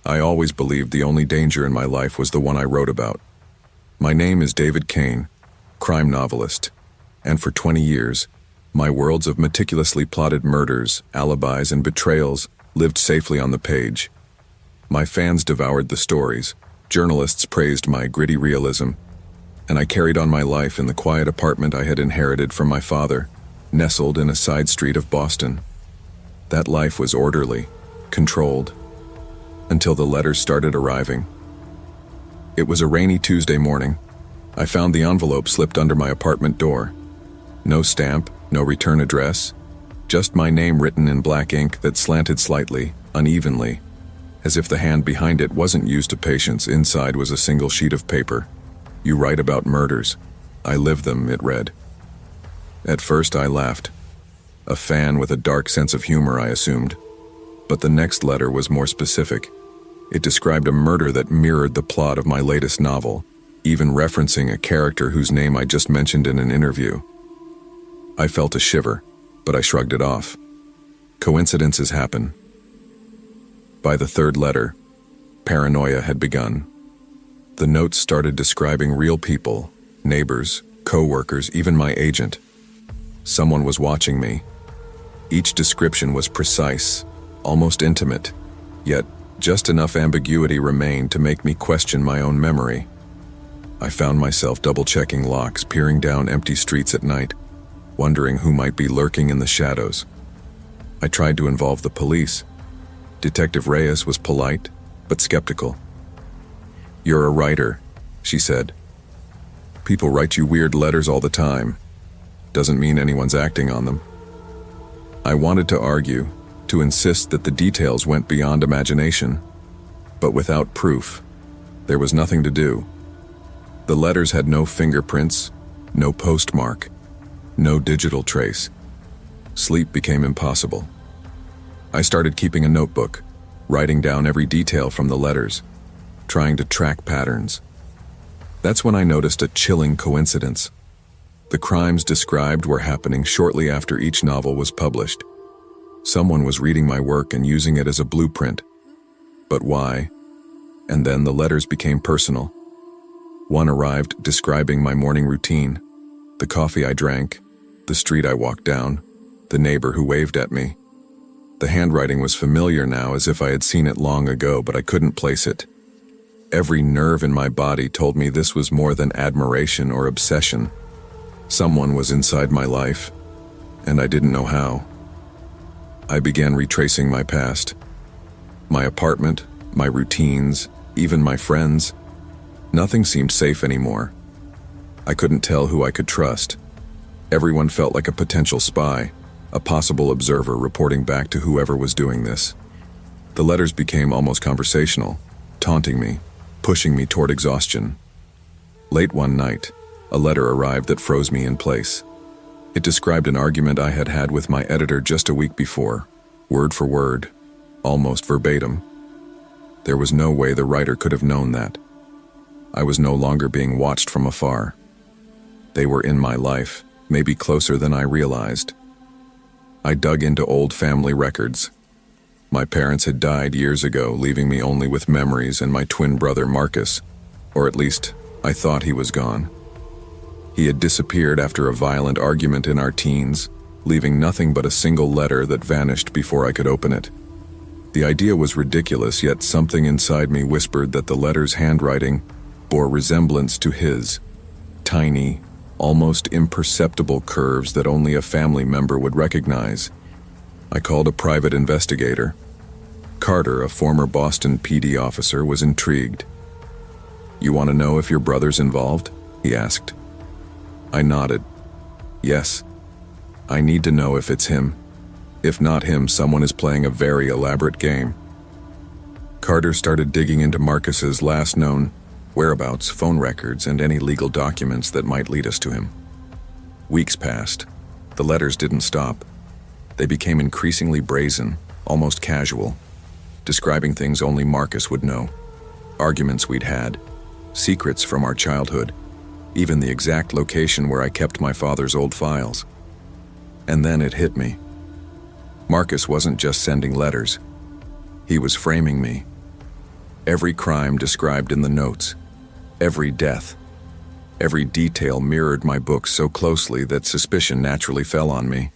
I always believed the only danger in my life was the one I wrote about. My name is David Kane, crime novelist, and for 20 years, my worlds of meticulously plotted murders, alibis, and betrayals lived safely on the page. My fans devoured the stories, journalists praised my gritty realism, and I carried on my life in the quiet apartment I had inherited from my father, nestled in a side street of Boston. That life was orderly, controlled, until the letters started arriving. It was a rainy Tuesday morning. I found the envelope slipped under my apartment door. No stamp, no return address, just my name written in black ink that slanted slightly, unevenly, as if the hand behind it wasn't used to patience. Inside was a single sheet of paper. "You write about murders. I live them," it read. At first I laughed. A fan with a dark sense of humor, I assumed. But the next letter was more specific. It described a murder that mirrored the plot of my latest novel, even referencing a character whose name I just mentioned in an interview. I felt a shiver, but I shrugged it off. Coincidences happen. By the third letter, paranoia had begun. The notes started describing real people, neighbors, co-workers, even my agent. Someone was watching me. Each description was precise, almost intimate, yet just enough ambiguity remained to make me question my own memory. I found myself double-checking locks, peering down empty streets at night, wondering who might be lurking in the shadows. I tried to involve the police. Detective Reyes was polite, but skeptical. "You're a writer," she said. "People write you weird letters all the time. Doesn't mean anyone's acting on them." I wanted to argue, to insist that the details went beyond imagination, but without proof, there was nothing to do. The letters had no fingerprints, no postmark, no digital trace. Sleep became impossible. I started keeping a notebook, writing down every detail from the letters, trying to track patterns. That's when I noticed a chilling coincidence. The crimes described were happening shortly after each novel was published. Someone was reading my work and using it as a blueprint. But why? And then the letters became personal. One arrived describing my morning routine, the coffee I drank, the street I walked down, the neighbor who waved at me. The handwriting was familiar now, as if I had seen it long ago, but I couldn't place it. Every nerve in my body told me this was more than admiration or obsession. Someone was inside my life, and I didn't know how. I began retracing my past. My apartment, my routines, even my friends. Nothing seemed safe anymore. I couldn't tell who I could trust. Everyone felt like a potential spy, a possible observer reporting back to whoever was doing this. The letters became almost conversational, taunting me, pushing me toward exhaustion. Late one night, a letter arrived that froze me in place. It described an argument I had had with my editor just a week before, word for word, almost verbatim. There was no way the writer could have known that. I was no longer being watched from afar. They were in my life, maybe closer than I realized. I dug into old family records. My parents had died years ago, leaving me only with memories and my twin brother Marcus, or at least I thought he was gone. He had disappeared after a violent argument in our teens, leaving nothing but a single letter that vanished before I could open it. The idea was ridiculous, yet something inside me whispered that the letter's handwriting bore resemblance to his. Tiny, almost imperceptible curves that only a family member would recognize. I called a private investigator. Carter, a former Boston PD officer, was intrigued. "You want to know if your brother's involved?" he asked. I nodded. "Yes. I need to know if it's him. If not him, someone is playing a very elaborate game." Carter started digging into Marcus's last known whereabouts, phone records, and any legal documents that might lead us to him. Weeks passed. The letters didn't stop. They became increasingly brazen, almost casual, describing things only Marcus would know. Arguments we'd had, secrets from our childhood, even the exact location where I kept my father's old files. And then it hit me. Marcus wasn't just sending letters. He was framing me. Every crime described in the notes, every death, every detail mirrored my book so closely that suspicion naturally fell on me.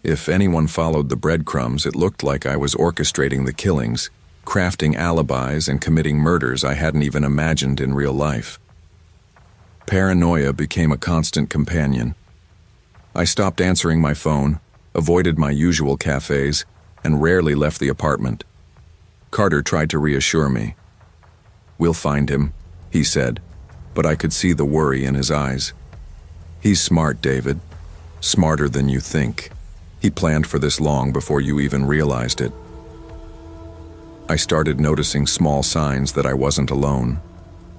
If anyone followed the breadcrumbs, it looked like I was orchestrating the killings, crafting alibis and committing murders I hadn't even imagined in real life. Paranoia became a constant companion. I stopped answering my phone, avoided my usual cafes, and rarely left the apartment. Carter tried to reassure me. "We'll find him," he said, but I could see the worry in his eyes. "He's smart, David. Smarter than you think. He planned for this long before you even realized it." I started noticing small signs that I wasn't alone.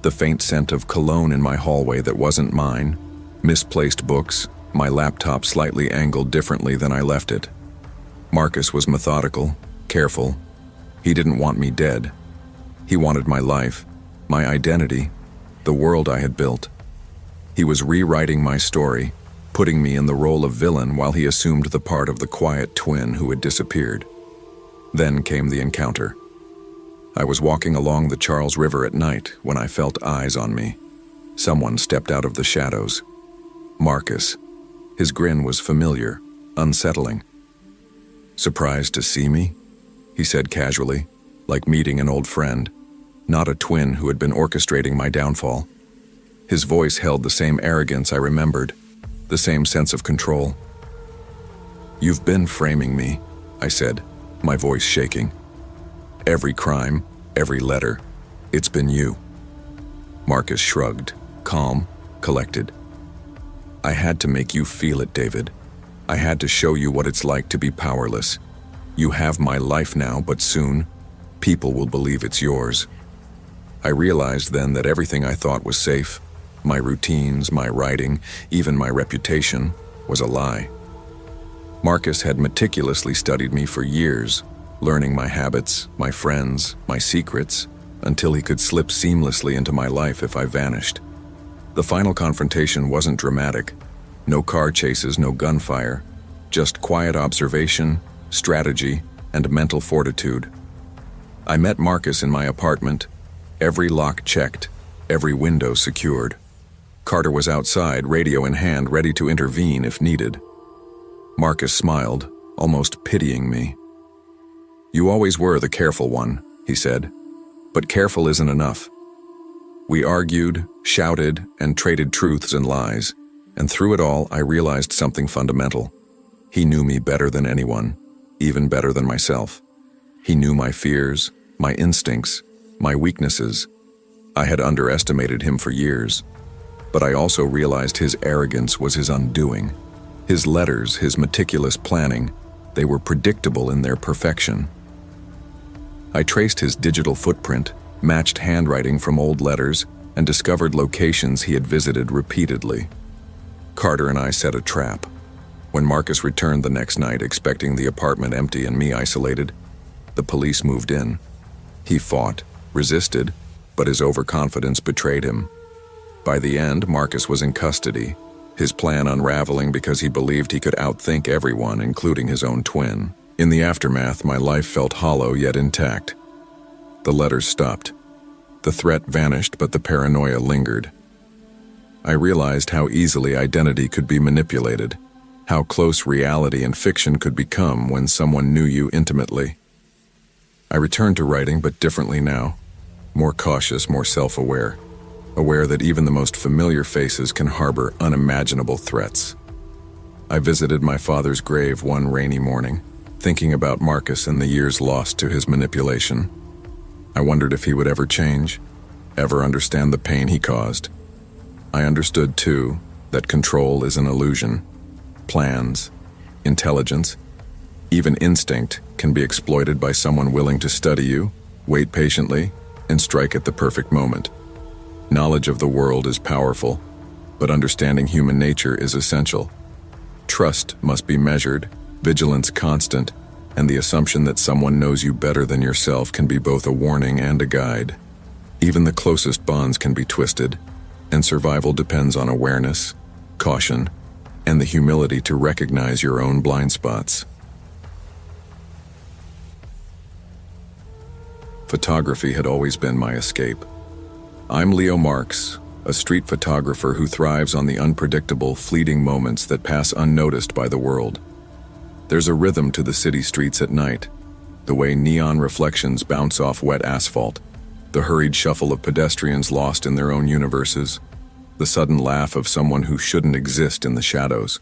The faint scent of cologne in my hallway that wasn't mine, misplaced books, my laptop slightly angled differently than I left it. Marcus was methodical, careful. He didn't want me dead. He wanted my life, my identity, the world I had built. He was rewriting my story, putting me in the role of villain while he assumed the part of the quiet twin who had disappeared. Then came the encounter. I was walking along the Charles River at night when I felt eyes on me. Someone stepped out of the shadows. Marcus. His grin was familiar, unsettling. "Surprised to see me?" he said casually, like meeting an old friend, not a twin who had been orchestrating my downfall. His voice held the same arrogance I remembered, the same sense of control. "You've been framing me," I said, my voice shaking. "Every crime, every letter, it's been you." Marcus shrugged, calm, collected. "I had to make you feel it, David. I had to show you what it's like to be powerless. You have my life now, but soon, people will believe it's yours." I realized then that everything I thought was safe, my routines, my writing, even my reputation, was a lie. Marcus had meticulously studied me for years, learning my habits, my friends, my secrets, until he could slip seamlessly into my life if I vanished. The final confrontation wasn't dramatic. No car chases, no gunfire, just quiet observation, strategy, and mental fortitude. I met Marcus in my apartment, every lock checked, every window secured. Carter was outside, radio in hand, ready to intervene if needed. Marcus smiled, almost pitying me. "You always were the careful one," he said, "but careful isn't enough." We argued, shouted, and traded truths and lies, and through it all I realized something fundamental. He knew me better than anyone, even better than myself. He knew my fears, my instincts, my weaknesses. I had underestimated him for years, but I also realized his arrogance was his undoing. His letters, his meticulous planning, they were predictable in their perfection. I traced his digital footprint, matched handwriting from old letters, and discovered locations he had visited repeatedly. Carter and I set a trap. When Marcus returned the next night, expecting the apartment empty and me isolated, the police moved in. He fought, resisted, but his overconfidence betrayed him. By the end, Marcus was in custody, his plan unraveling because he believed he could outthink everyone, including his own twin. In the aftermath, my life felt hollow yet intact. The letters stopped. The threat vanished, but the paranoia lingered. I realized how easily identity could be manipulated, how close reality and fiction could become when someone knew you intimately. I returned to writing, but differently now, more cautious, more self-aware, aware that even the most familiar faces can harbor unimaginable threats. I visited my father's grave one rainy morning, thinking about Marcus and the years lost to his manipulation. I wondered if he would ever change, ever understand the pain he caused. I understood, too, that control is an illusion. Plans, intelligence, even instinct can be exploited by someone willing to study you, wait patiently, and strike at the perfect moment. Knowledge of the world is powerful, but understanding human nature is essential. Trust must be measured, vigilance constant, and the assumption that someone knows you better than yourself can be both a warning and a guide. Even the closest bonds can be twisted, and survival depends on awareness, caution, and the humility to recognize your own blind spots. Photography had always been my escape. I'm Leo Marks, a street photographer who thrives on the unpredictable, fleeting moments that pass unnoticed by the world. There's a rhythm to the city streets at night, the way neon reflections bounce off wet asphalt, the hurried shuffle of pedestrians lost in their own universes, the sudden laugh of someone who shouldn't exist in the shadows.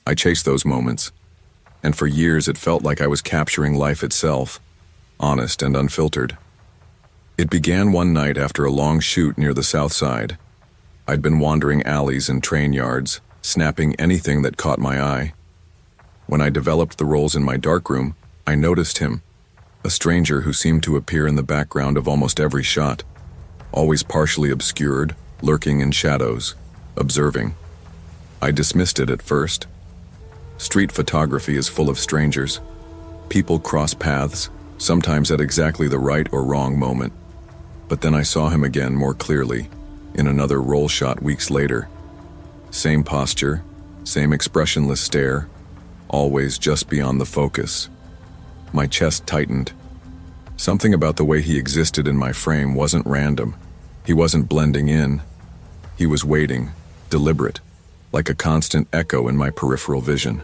I chased those moments, and for years it felt like I was capturing life itself, honest and unfiltered. It began one night after a long shoot near the South Side. I'd been wandering alleys and train yards, snapping anything that caught my eye. When I developed the roles in my darkroom, I noticed him, a stranger who seemed to appear in the background of almost every shot, always partially obscured, lurking in shadows, observing. I dismissed it at first. Street photography is full of strangers. People cross paths, sometimes at exactly the right or wrong moment. But then I saw him again more clearly, in another roll shot weeks later. Same posture, same expressionless stare, always just beyond the focus. My chest tightened. Something about the way he existed in my frame wasn't random. He wasn't blending in. He was waiting, deliberate, like a constant echo in my peripheral vision.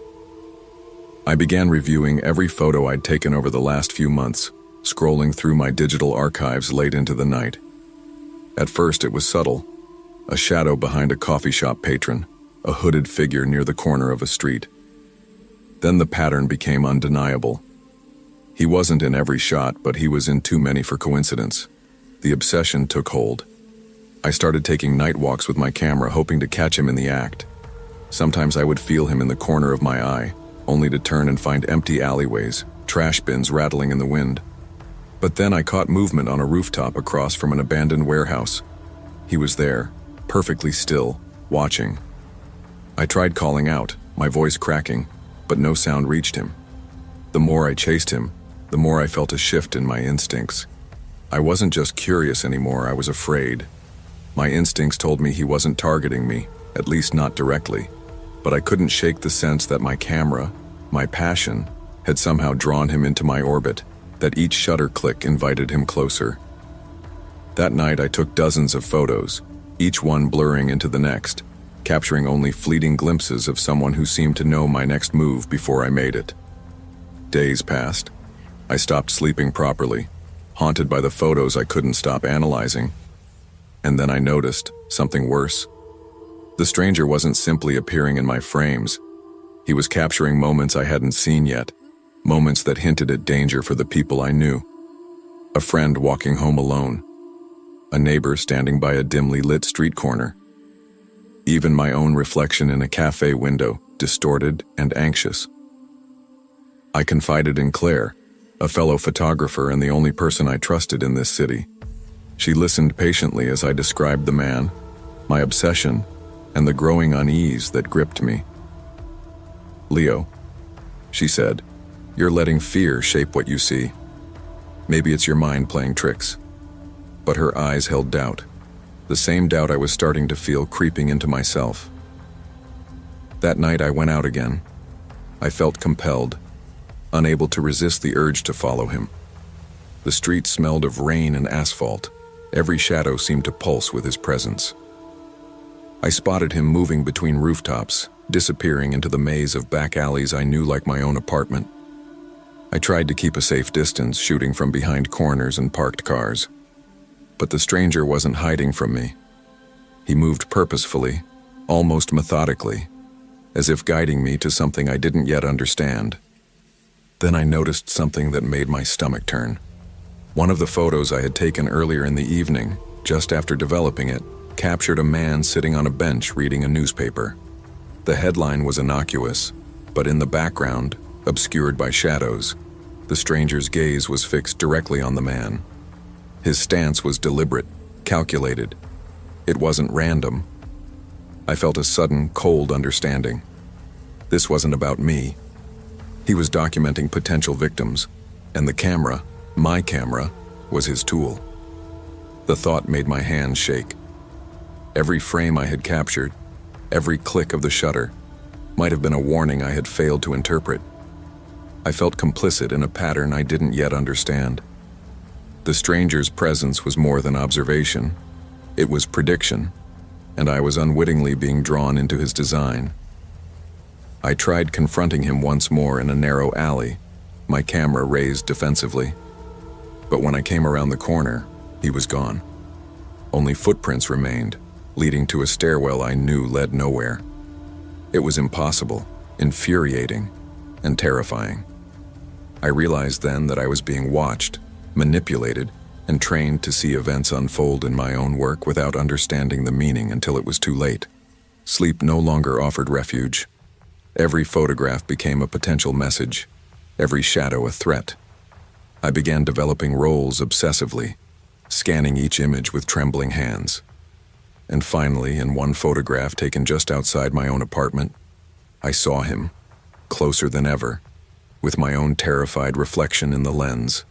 I began reviewing every photo I'd taken over the last few months, scrolling through my digital archives late into the night. At first it was subtle, a shadow behind a coffee shop patron, a hooded figure near the corner of a street. Then the pattern became undeniable. He wasn't in every shot, but he was in too many for coincidence. The obsession took hold. I started taking night walks with my camera, hoping to catch him in the act. Sometimes I would feel him in the corner of my eye, only to turn and find empty alleyways, trash bins rattling in the wind. But then I caught movement on a rooftop across from an abandoned warehouse. He was there, perfectly still, watching. I tried calling out, my voice cracking, but no sound reached him. The more I chased him, the more I felt a shift in my instincts. I wasn't just curious anymore, I was afraid. My instincts told me he wasn't targeting me, at least not directly, but I couldn't shake the sense that my camera, my passion, had somehow drawn him into my orbit, that each shutter click invited him closer. That night I took dozens of photos, each one blurring into the next, capturing only fleeting glimpses of someone who seemed to know my next move before I made it. Days passed. I stopped sleeping properly, haunted by the photos I couldn't stop analyzing. And then I noticed something worse. The stranger wasn't simply appearing in my frames. He was capturing moments I hadn't seen yet, moments that hinted at danger for the people I knew. A friend walking home alone. A neighbor standing by a dimly lit street corner. Even my own reflection in a cafe window, distorted and anxious. I confided in Claire, a fellow photographer and the only person I trusted in this city. She listened patiently as I described the man, my obsession, and the growing unease that gripped me. "Leo," she said, "you're letting fear shape what you see. Maybe it's your mind playing tricks." But her eyes held doubt, the same doubt I was starting to feel creeping into myself. That night I went out again. I felt compelled, unable to resist the urge to follow him. The street smelled of rain and asphalt. Every shadow seemed to pulse with his presence. I spotted him moving between rooftops, disappearing into the maze of back alleys I knew like my own apartment. I tried to keep a safe distance, shooting from behind corners and parked cars. But the stranger wasn't hiding from me. He moved purposefully, almost methodically, as if guiding me to something I didn't yet understand. Then I noticed something that made my stomach turn. One of the photos I had taken earlier in the evening, just after developing it, captured a man sitting on a bench reading a newspaper. The headline was innocuous, but in the background, obscured by shadows, the stranger's gaze was fixed directly on the man. His stance was deliberate, calculated. It wasn't random. I felt a sudden, cold understanding. This wasn't about me. He was documenting potential victims, and the camera, my camera, was his tool. The thought made my hands shake. Every frame I had captured, every click of the shutter, might have been a warning I had failed to interpret. I felt complicit in a pattern I didn't yet understand. The stranger's presence was more than observation. It was prediction, and I was unwittingly being drawn into his design. I tried confronting him once more in a narrow alley, my camera raised defensively. But when I came around the corner, he was gone. Only footprints remained, leading to a stairwell I knew led nowhere. It was impossible, infuriating, and terrifying. I realized then that I was being watched, manipulated, and trained to see events unfold in my own work without understanding the meaning until it was too late. Sleep no longer offered refuge. Every photograph became a potential message, every shadow a threat. I began developing roles obsessively, scanning each image with trembling hands. And finally, in one photograph taken just outside my own apartment, I saw him, closer than ever, with my own terrified reflection in the lens,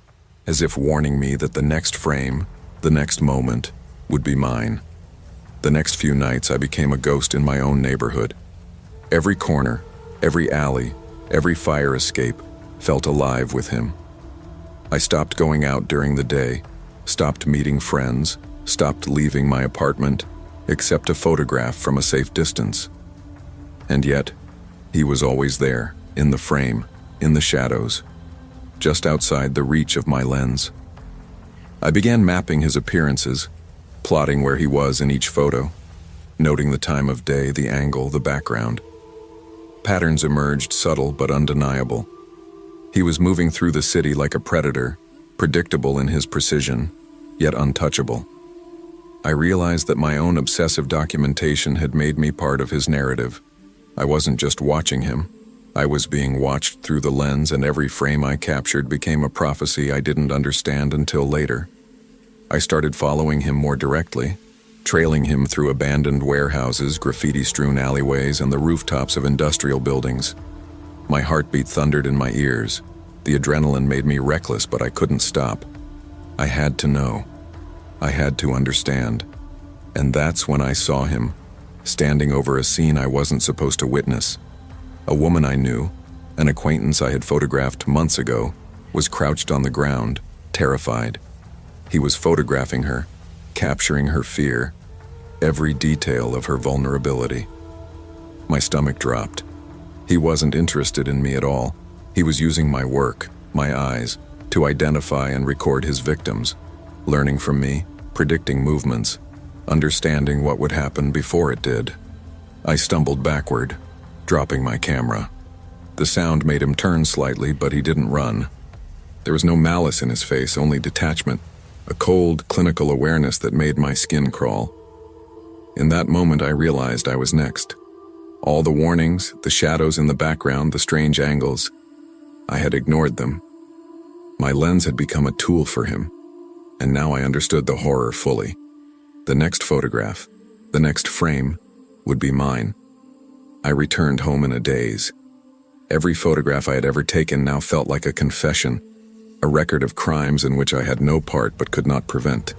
as if warning me that the next frame, the next moment, would be mine. The next few nights I became a ghost in my own neighborhood. Every corner, every alley, every fire escape felt alive with him. I stopped going out during the day, stopped meeting friends, stopped leaving my apartment, except to photograph from a safe distance. And yet, he was always there, in the frame, in the shadows, just outside the reach of my lens. I began mapping his appearances, plotting where he was in each photo, noting the time of day, the angle, the background. Patterns emerged, subtle but undeniable. He was moving through the city like a predator, predictable in his precision, yet untouchable. I realized that my own obsessive documentation had made me part of his narrative. I wasn't just watching him. I was being watched through the lens, and every frame I captured became a prophecy I didn't understand until later. I started following him more directly, trailing him through abandoned warehouses, graffiti-strewn alleyways, and the rooftops of industrial buildings. My heartbeat thundered in my ears. The adrenaline made me reckless, but I couldn't stop. I had to know. I had to understand. And that's when I saw him, standing over a scene I wasn't supposed to witness. A woman I knew, an acquaintance I had photographed months ago, was crouched on the ground, terrified. He was photographing her, capturing her fear, every detail of her vulnerability. My stomach dropped. He wasn't interested in me at all. He was using my work, my eyes, to identify and record his victims, learning from me, predicting movements, understanding what would happen before it did. I stumbled backward, dropping my camera. The sound made him turn slightly, but he didn't run. There was no malice in his face, only detachment, a cold, clinical awareness that made my skin crawl. In that moment, I realized I was next. All the warnings, the shadows in the background, the strange angles, I had ignored them. My lens had become a tool for him, and now I understood the horror fully. The next photograph, the next frame, would be mine. I returned home in a daze. Every photograph I had ever taken now felt like a confession, a record of crimes in which I had no part but could not prevent.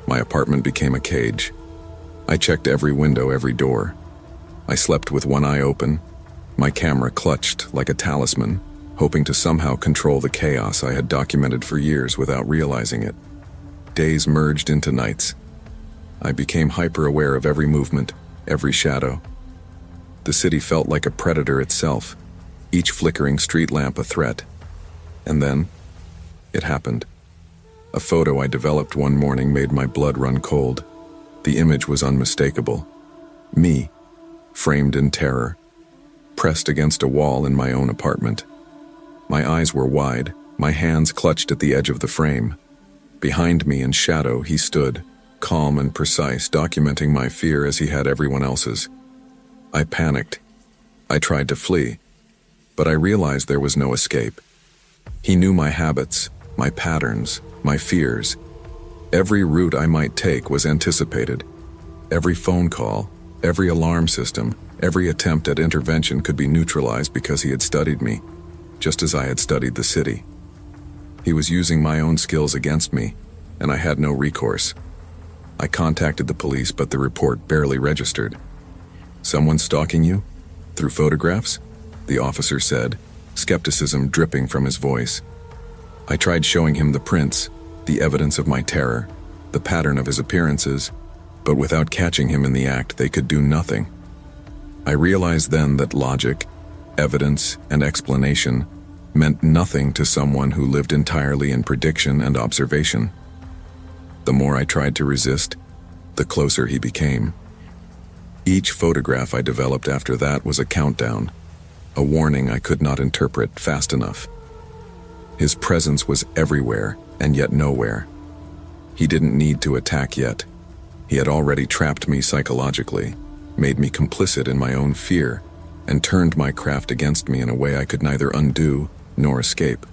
My apartment became a cage. I checked every window, every door. I slept with one eye open, my camera clutched like a talisman, hoping to somehow control the chaos I had documented for years without realizing it. Days merged into nights. I became hyper-aware of every movement, every shadow. The city felt like a predator itself, each flickering street lamp a threat. And then, it happened. A photo I developed one morning made my blood run cold. The image was unmistakable. Me, framed in terror, pressed against a wall in my own apartment. My eyes were wide, my hands clutched at the edge of the frame. Behind me in shadow he stood, calm and precise, documenting my fear as he had everyone else's. I panicked. I tried to flee, but I realized there was no escape. He knew my habits, my patterns, my fears. Every route I might take was anticipated. Every phone call, every alarm system, every attempt at intervention could be neutralized because he had studied me, just as I had studied the city. He was using my own skills against me, and I had no recourse. I contacted the police, but the report barely registered. "Someone stalking you? Through photographs?" the officer said, skepticism dripping from his voice. I tried showing him the prints, the evidence of my terror, the pattern of his appearances, but without catching him in the act, they could do nothing. I realized then that logic, evidence, and explanation meant nothing to someone who lived entirely in prediction and observation. The more I tried to resist, the closer he became. Each photograph I developed after that was a countdown, a warning I could not interpret fast enough. His presence was everywhere and yet nowhere. He didn't need to attack yet. He had already trapped me psychologically, made me complicit in my own fear, and turned my craft against me in a way I could neither undo nor escape.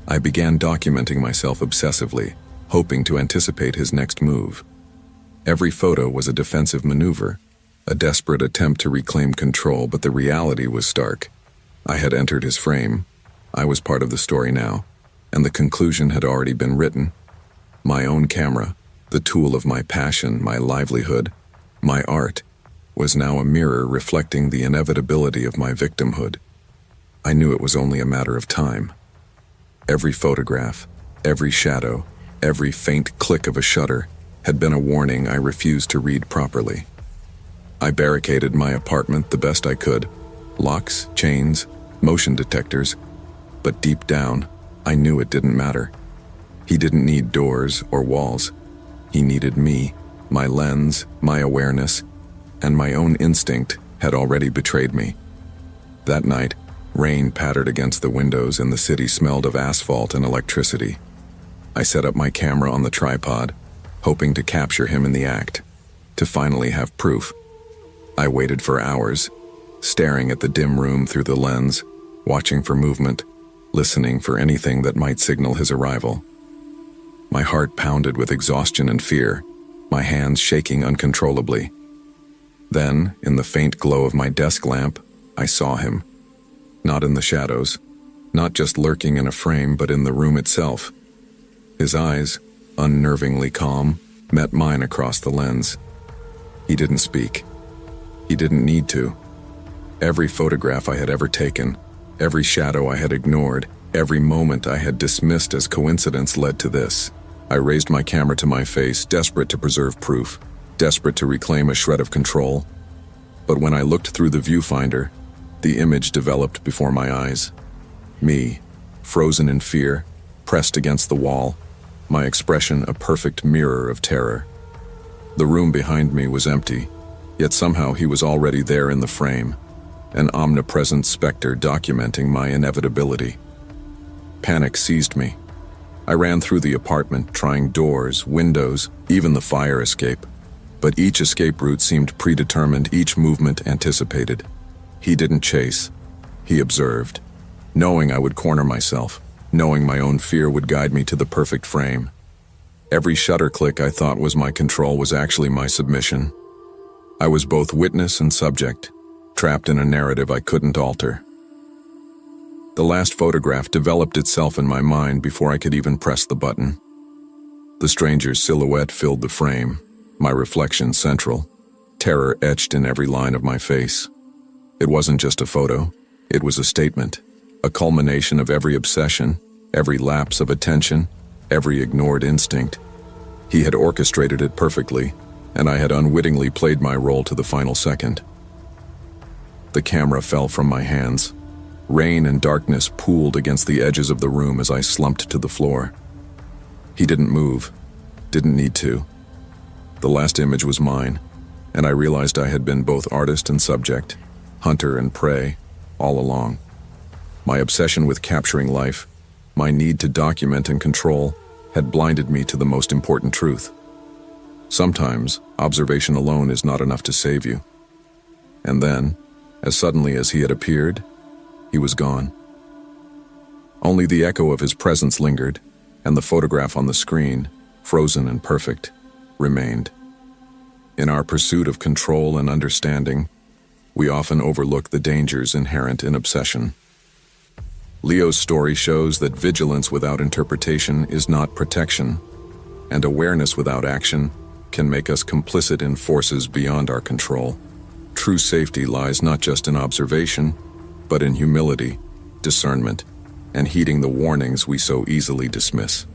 I began documenting myself obsessively, hoping to anticipate his next move. Every photo was a defensive maneuver, a desperate attempt to reclaim control, but the reality was stark. I had entered his frame. I was part of the story now, and the conclusion had already been written. My own camera, the tool of my passion, my livelihood, my art, was now a mirror reflecting the inevitability of my victimhood. I knew it was only a matter of time. Every photograph, every shadow, every faint click of a shutter had been a warning I refused to read properly. I barricaded my apartment the best I could, locks, chains, motion detectors, but deep down, I knew it didn't matter. He didn't need doors or walls. He needed me, my lens, my awareness, and my own instinct had already betrayed me. That night, rain pattered against the windows and the city smelled of asphalt and electricity. I set up my camera on the tripod, hoping to capture him in the act, to finally have proof. I waited for hours, staring at the dim room through the lens, watching for movement, listening for anything that might signal his arrival. My heart pounded with exhaustion and fear, my hands shaking uncontrollably. Then, in the faint glow of my desk lamp, I saw him. Not in the shadows, not just lurking in a frame, but in the room itself. His eyes, unnervingly calm, met mine across the lens. He didn't speak. He didn't need to. Every photograph I had ever taken, every shadow I had ignored, every moment I had dismissed as coincidence led to this. I raised my camera to my face, desperate to preserve proof, desperate to reclaim a shred of control. But when I looked through the viewfinder, the image developed before my eyes. Me, frozen in fear, pressed against the wall, my expression a perfect mirror of terror. The room behind me was empty, yet somehow he was already there in the frame, an omnipresent specter documenting my inevitability. Panic seized me. I ran through the apartment, trying doors, windows, even the fire escape. But each escape route seemed predetermined, each movement anticipated. He didn't chase. He observed, knowing I would corner myself, knowing my own fear would guide me to the perfect frame. Every shutter click I thought was my control was actually my submission. I was both witness and subject, trapped in a narrative I couldn't alter. The last photograph developed itself in my mind before I could even press the button. The stranger's silhouette filled the frame, my reflection central, terror etched in every line of my face. It wasn't just a photo, it was a statement, a culmination of every obsession, every lapse of attention, every ignored instinct. He had orchestrated it perfectly, and I had unwittingly played my role to the final second. The camera fell from my hands. Rain and darkness pooled against the edges of the room as I slumped to the floor. He didn't move, didn't need to. The last image was mine, and I realized I had been both artist and subject, hunter and prey, all along. My obsession with capturing life, my need to document and control, had blinded me to the most important truth. Sometimes, observation alone is not enough to save you. And then, as suddenly as he had appeared, he was gone. Only the echo of his presence lingered, and the photograph on the screen, frozen and perfect, remained. In our pursuit of control and understanding, we often overlook the dangers inherent in obsession. Leo's story shows that vigilance without interpretation is not protection, and awareness without action can make us complicit in forces beyond our control. True safety lies not just in observation, but in humility, discernment, and heeding the warnings we so easily dismiss.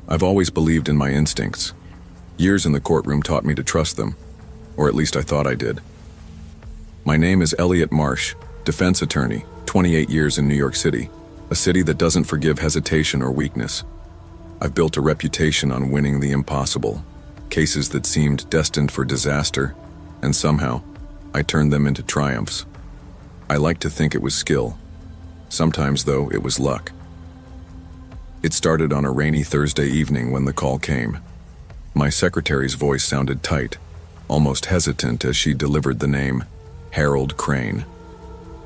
I've always believed in my instincts. Years in the courtroom taught me to trust them, or at least I thought I did. My name is Elliot Marsh, defense attorney, 28 years in New York City, a city that doesn't forgive hesitation or weakness. I've built a reputation on winning the impossible, cases that seemed destined for disaster, and somehow, I turned them into triumphs. I like to think it was skill. Sometimes, though, it was luck. It started on a rainy Thursday evening when the call came. My secretary's voice sounded tight, almost hesitant as she delivered the name, Harold Crane.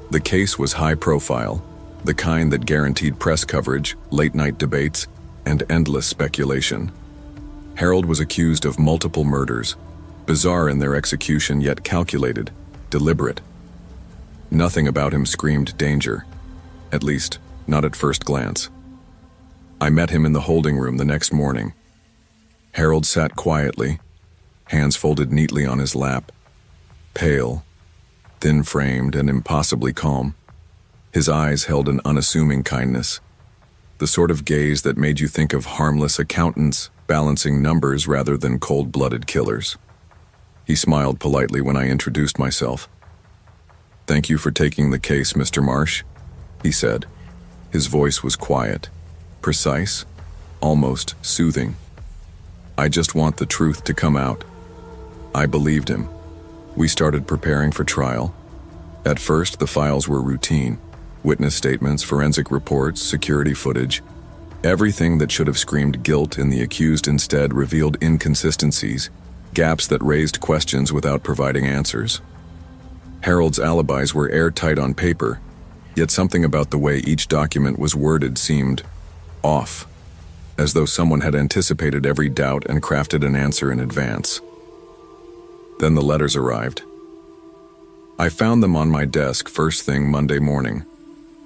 The case was high profile, the kind that guaranteed press coverage, late-night debates, and endless speculation. Harold was accused of multiple murders, bizarre in their execution yet calculated, deliberate. Nothing about him screamed danger, at least, not at first glance. I met him in the holding room the next morning. Harold sat quietly, hands folded neatly on his lap, pale, thin-framed and impossibly calm. His eyes held an unassuming kindness, the sort of gaze that made you think of harmless accountants balancing numbers rather than cold-blooded killers. He smiled politely when I introduced myself. "Thank you for taking the case, Mr. Marsh," he said. His voice was quiet, precise, almost soothing. "I just want the truth to come out." I believed him. We started preparing for trial. At first, the files were routine. Witness statements, forensic reports, security footage. Everything that should have screamed guilt in the accused instead revealed inconsistencies, gaps that raised questions without providing answers. Harold's alibis were airtight on paper, yet something about the way each document was worded seemed off, as though someone had anticipated every doubt and crafted an answer in advance. Then the letters arrived. I found them on my desk first thing Monday morning.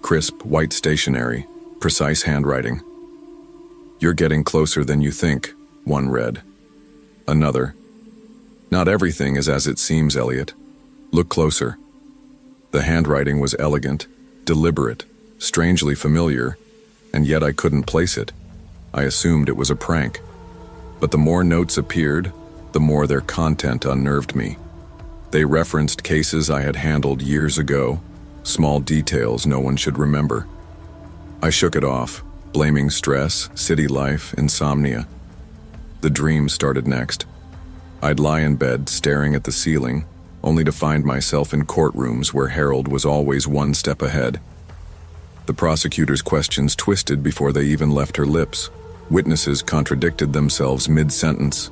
Crisp, white stationery, precise handwriting. "You're getting closer than you think," one read. Another, "Not everything is as it seems, Elliot. Look closer." The handwriting was elegant, deliberate, strangely familiar, and yet I couldn't place it. I assumed it was a prank. But the more notes appeared, the more their content unnerved me. They referenced cases I had handled years ago, small details no one should remember. I shook it off, blaming stress, city life, insomnia. The dream started next. I'd lie in bed, staring at the ceiling, only to find myself in courtrooms where Harold was always one step ahead. The prosecutor's questions twisted before they even left her lips. Witnesses contradicted themselves mid-sentence.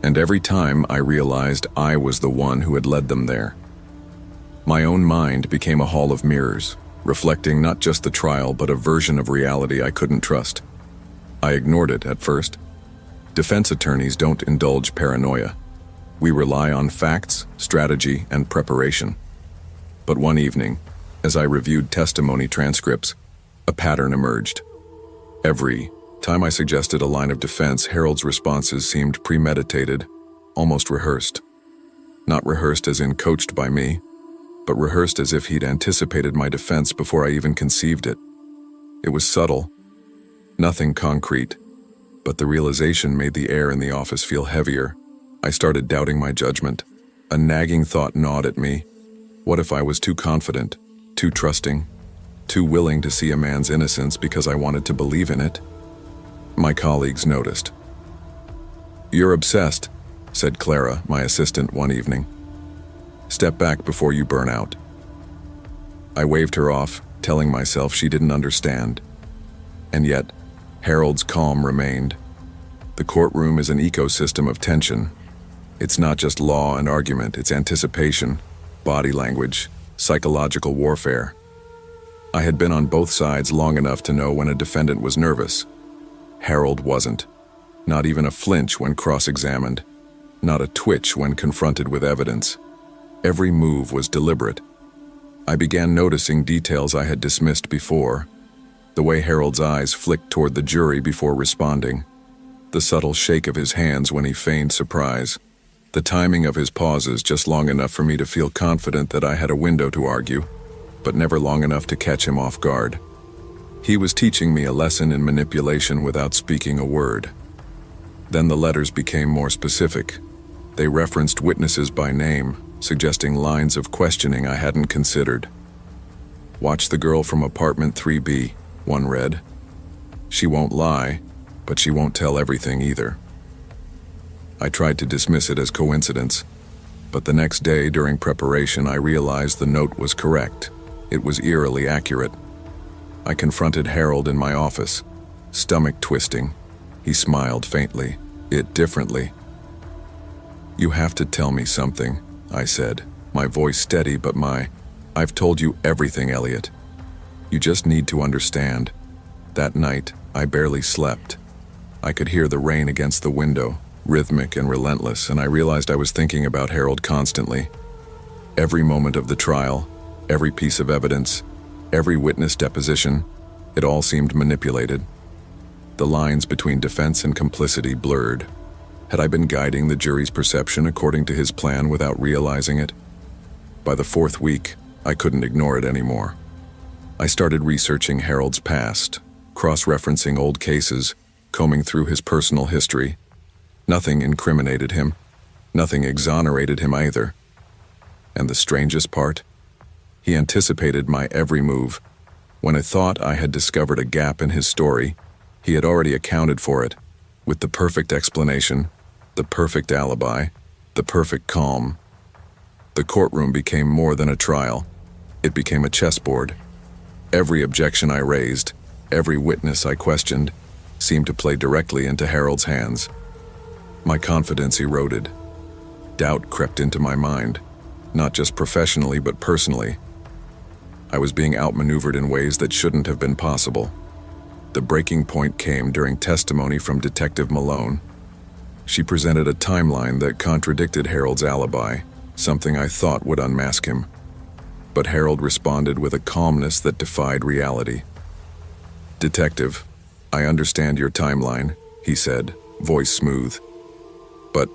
And every time I realized I was the one who had led them there. My own mind became a hall of mirrors, reflecting not just the trial but a version of reality I couldn't trust. I ignored it at first. Defense attorneys don't indulge paranoia. We rely on facts, strategy, and preparation. But one evening, as I reviewed testimony transcripts, a pattern emerged. Every time I suggested a line of defense, Harold's responses seemed premeditated, almost rehearsed. Not rehearsed as in coached by me, but rehearsed as if he'd anticipated my defense before I even conceived it. It was subtle, nothing concrete, but the realization made the air in the office feel heavier. I started doubting my judgment. A nagging thought gnawed at me. What if I was too confident, too trusting, too willing to see a man's innocence because I wanted to believe in it? My colleagues noticed. "You're obsessed," said Clara, my assistant, one evening. "Step back before you burn out." I waved her off, telling myself she didn't understand. And yet, Harold's calm remained. The courtroom is an ecosystem of tension. It's not just law and argument, it's anticipation, body language, psychological warfare. I had been on both sides long enough to know when a defendant was nervous. Harold wasn't. Not even a flinch when cross-examined. Not a twitch when confronted with evidence. Every move was deliberate. I began noticing details I had dismissed before. The way Harold's eyes flicked toward the jury before responding. The subtle shake of his hands when he feigned surprise. The timing of his pauses just long enough for me to feel confident that I had a window to argue, but never long enough to catch him off guard. He was teaching me a lesson in manipulation without speaking a word. Then the letters became more specific. They referenced witnesses by name, suggesting lines of questioning I hadn't considered. "Watch the girl from apartment 3B, one read. She won't lie, but she won't tell everything either." I tried to dismiss it as coincidence, but the next day during preparation I realized the note was correct. It was eerily accurate. I confronted Harold in my office, stomach twisting. He smiled faintly, differently. "You have to tell me something," I said, my voice steady but I've told you everything, Elliot. You just need to understand. That night, I barely slept. I could hear the rain against the window, rhythmic and relentless, and I realized I was thinking about Harold constantly. Every moment of the trial, every piece of evidence, every witness deposition, it all seemed manipulated. The lines between defense and complicity blurred. Had I been guiding the jury's perception according to his plan without realizing it? By the fourth week, I couldn't ignore it anymore. I started researching Harold's past, cross-referencing old cases, combing through his personal history. Nothing incriminated him. Nothing exonerated him either. And the strangest part? He anticipated my every move. When I thought I had discovered a gap in his story, he had already accounted for it, with the perfect explanation, the perfect alibi, the perfect calm. The courtroom became more than a trial. It became a chessboard. Every objection I raised, every witness I questioned, seemed to play directly into Harold's hands. My confidence eroded. Doubt crept into my mind, not just professionally but personally. I was being outmaneuvered in ways that shouldn't have been possible. The breaking point came during testimony from Detective Malone. She presented a timeline that contradicted Harold's alibi, something I thought would unmask him. But Harold responded with a calmness that defied reality. "Detective, I understand your timeline," he said, voice smooth. "But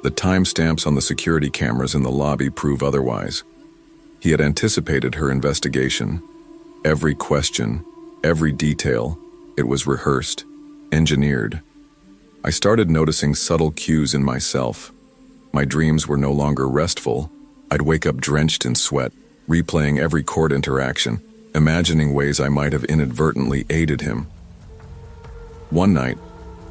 the timestamps on the security cameras in the lobby prove otherwise." He had anticipated her investigation. Every question, every detail, it was rehearsed, engineered. I started noticing subtle cues in myself. My dreams were no longer restful. I'd wake up drenched in sweat, replaying every court interaction, imagining ways I might have inadvertently aided him. One night,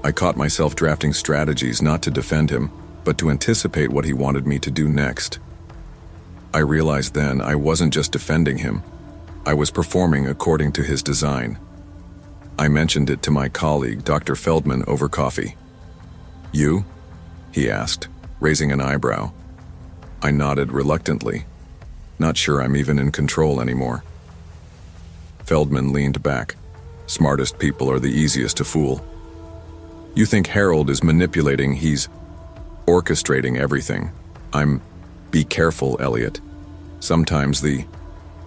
I caught myself drafting strategies not to defend him, but to anticipate what he wanted me to do next. I realized then I wasn't just defending him. I was performing according to his design. I mentioned it to my colleague, Dr. Feldman, over coffee. "You?" he asked, raising an eyebrow. I nodded reluctantly, not sure I'm even in control anymore. Feldman leaned back. Smartest people are the easiest to fool. "You think Harold is manipulating, he's orchestrating everything. Be careful, Elliot. Sometimes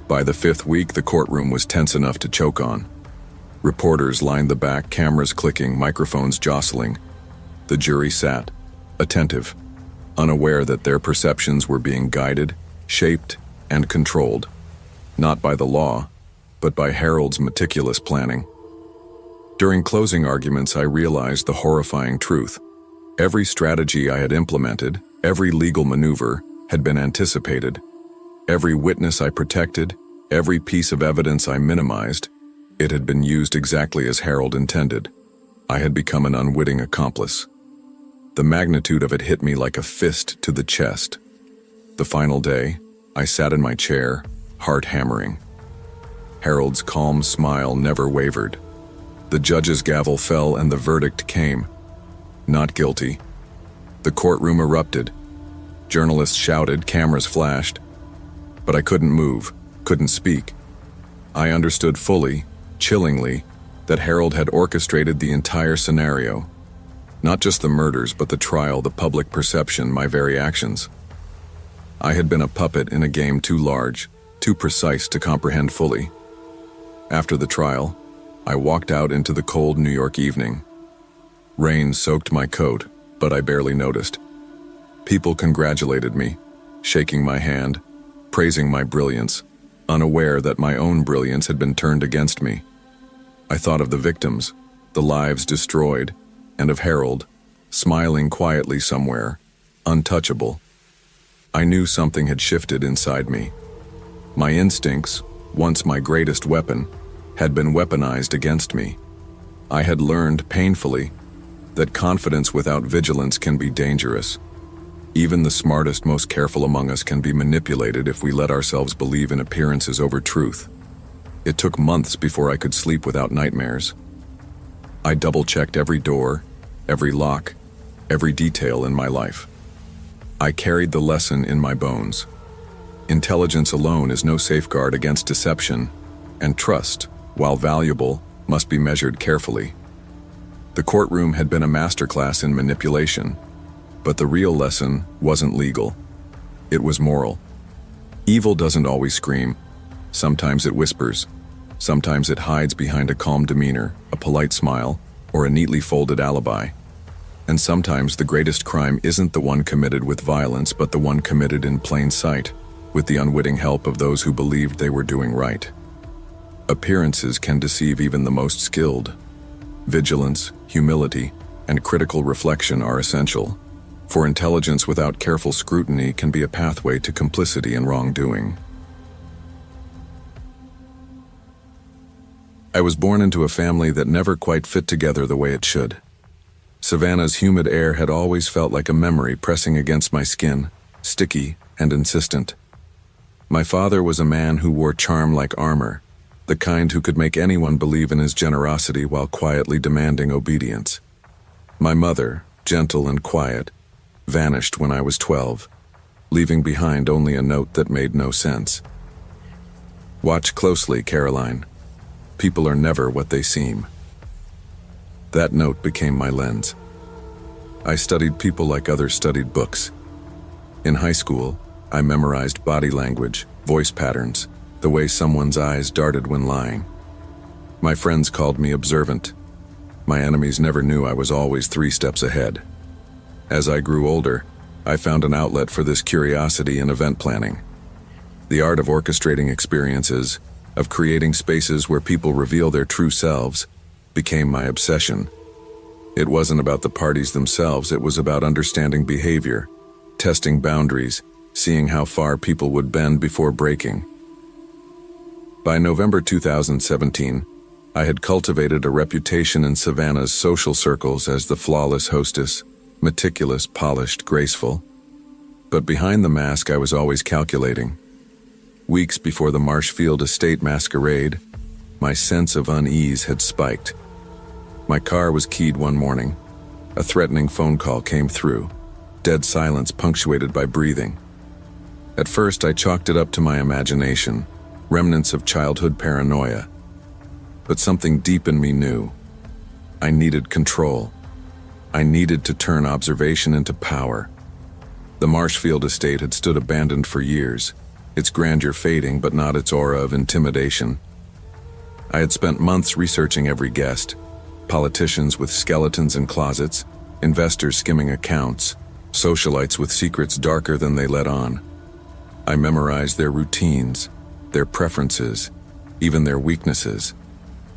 By the fifth week, the courtroom was tense enough to choke on. Reporters lined the back, cameras clicking, microphones jostling. The jury sat, attentive, unaware that their perceptions were being guided, shaped, and controlled, not by the law, but by Harold's meticulous planning. During closing arguments, I realized the horrifying truth. Every strategy I had implemented, every legal maneuver, had been anticipated. Every witness I protected, every piece of evidence I minimized, it had been used exactly as Harold intended. I had become an unwitting accomplice. The magnitude of it hit me like a fist to the chest. The final day, I sat in my chair, heart hammering. Harold's calm smile never wavered. The judge's gavel fell and the verdict came. Not guilty. The courtroom erupted. Journalists shouted, cameras flashed. But I couldn't move, couldn't speak. I understood fully, chillingly, that Harold had orchestrated the entire scenario. Not just the murders, but the trial, the public perception, my very actions. I had been a puppet in a game too large, too precise to comprehend fully. After the trial, I walked out into the cold New York evening. Rain soaked my coat, but I barely noticed. People congratulated me, shaking my hand, praising my brilliance, unaware that my own brilliance had been turned against me. I thought of the victims, the lives destroyed, and of Harold, smiling quietly somewhere, untouchable. I knew something had shifted inside me. My instincts, once my greatest weapon, had been weaponized against me. I had learned painfully that confidence without vigilance can be dangerous. Even the smartest, most careful among us can be manipulated if we let ourselves believe in appearances over truth. It took months before I could sleep without nightmares. I double-checked every door, every lock, every detail in my life. I carried the lesson in my bones. Intelligence alone is no safeguard against deception, and trust, while valuable, must be measured carefully. The courtroom had been a masterclass in manipulation, but the real lesson wasn't legal. It was moral. Evil doesn't always scream. Sometimes it whispers. Sometimes it hides behind a calm demeanor, a polite smile, or a neatly folded alibi. And sometimes the greatest crime isn't the one committed with violence, but the one committed in plain sight, with the unwitting help of those who believed they were doing right. Appearances can deceive even the most skilled. Vigilance, humility, and critical reflection are essential, for intelligence without careful scrutiny can be a pathway to complicity and wrongdoing. I was born into a family that never quite fit together the way it should. Savannah's humid air had always felt like a memory pressing against my skin, sticky and insistent. My father was a man who wore charm like armor, the kind who could make anyone believe in his generosity while quietly demanding obedience. My mother, gentle and quiet, vanished when I was 12, leaving behind only a note that made no sense. "Watch closely, Caroline. People are never what they seem." That note became my lens. I studied people like others studied books. In high school, I memorized body language, voice patterns, the way someone's eyes darted when lying. My friends called me observant. My enemies never knew I was always 3 steps ahead. As I grew older, I found an outlet for this curiosity in event planning. The art of orchestrating experiences, of creating spaces where people reveal their true selves, became my obsession. It wasn't about the parties themselves, it was about understanding behavior, testing boundaries, seeing how far people would bend before breaking. By November 2017, I had cultivated a reputation in Savannah's social circles as the flawless hostess, meticulous, polished, graceful. But behind the mask, I was always calculating. Weeks before the Marshfield Estate masquerade, my sense of unease had spiked. My car was keyed one morning. A threatening phone call came through, dead silence punctuated by breathing. At first, I chalked it up to my imagination, remnants of childhood paranoia. But something deep in me knew. I needed control. I needed to turn observation into power. The Marshfield Estate had stood abandoned for years, its grandeur fading but not its aura of intimidation. I had spent months researching every guest, politicians with skeletons in closets, investors skimming accounts, socialites with secrets darker than they let on. I memorized their routines, their preferences, even their weaknesses.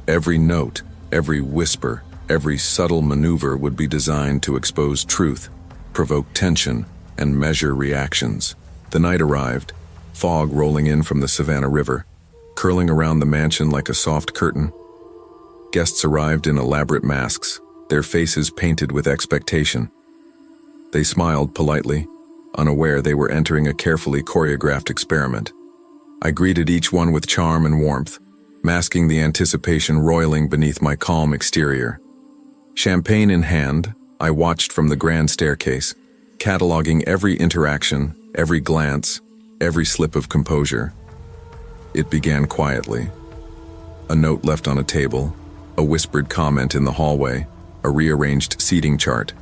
Every note, every whisper, every subtle maneuver would be designed to expose truth, provoke tension, and measure reactions. The night arrived, fog rolling in from the Savannah River, curling around the mansion like a soft curtain. Guests arrived in elaborate masks, their faces painted with expectation. They smiled politely, unaware they were entering a carefully choreographed experiment. I greeted each one with charm and warmth, masking the anticipation roiling beneath my calm exterior. Champagne in hand, I watched from the grand staircase, cataloging every interaction, every glance, every slip of composure. It began quietly. A note left on a table, a whispered comment in the hallway, a rearranged seating chart.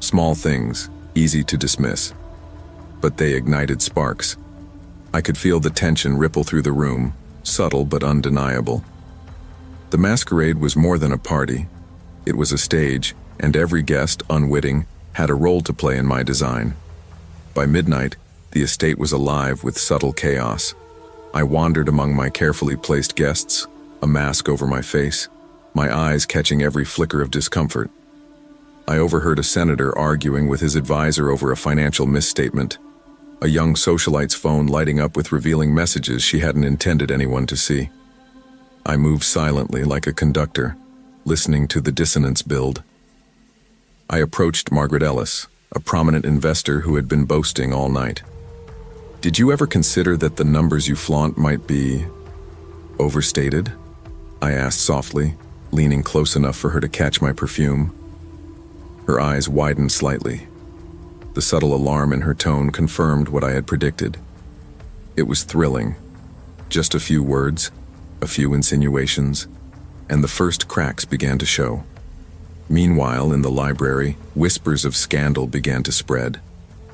Small things, easy to dismiss. But they ignited sparks. I could feel the tension ripple through the room, subtle but undeniable. The masquerade was more than a party. It was a stage, and every guest, unwitting, had a role to play in my design. By midnight, the estate was alive with subtle chaos. I wandered among my carefully placed guests, a mask over my face, my eyes catching every flicker of discomfort. I overheard a senator arguing with his advisor over a financial misstatement, a young socialite's phone lighting up with revealing messages she hadn't intended anyone to see. I moved silently like a conductor, listening to the dissonance build. I approached Margaret Ellis, a prominent investor who had been boasting all night. "Did you ever consider that the numbers you flaunt might be overstated?" I asked softly, leaning close enough for her to catch my perfume. Her eyes widened slightly. The subtle alarm in her tone confirmed what I had predicted. It was thrilling. Just a few words, a few insinuations, and the first cracks began to show. Meanwhile, in the library, whispers of scandal began to spread.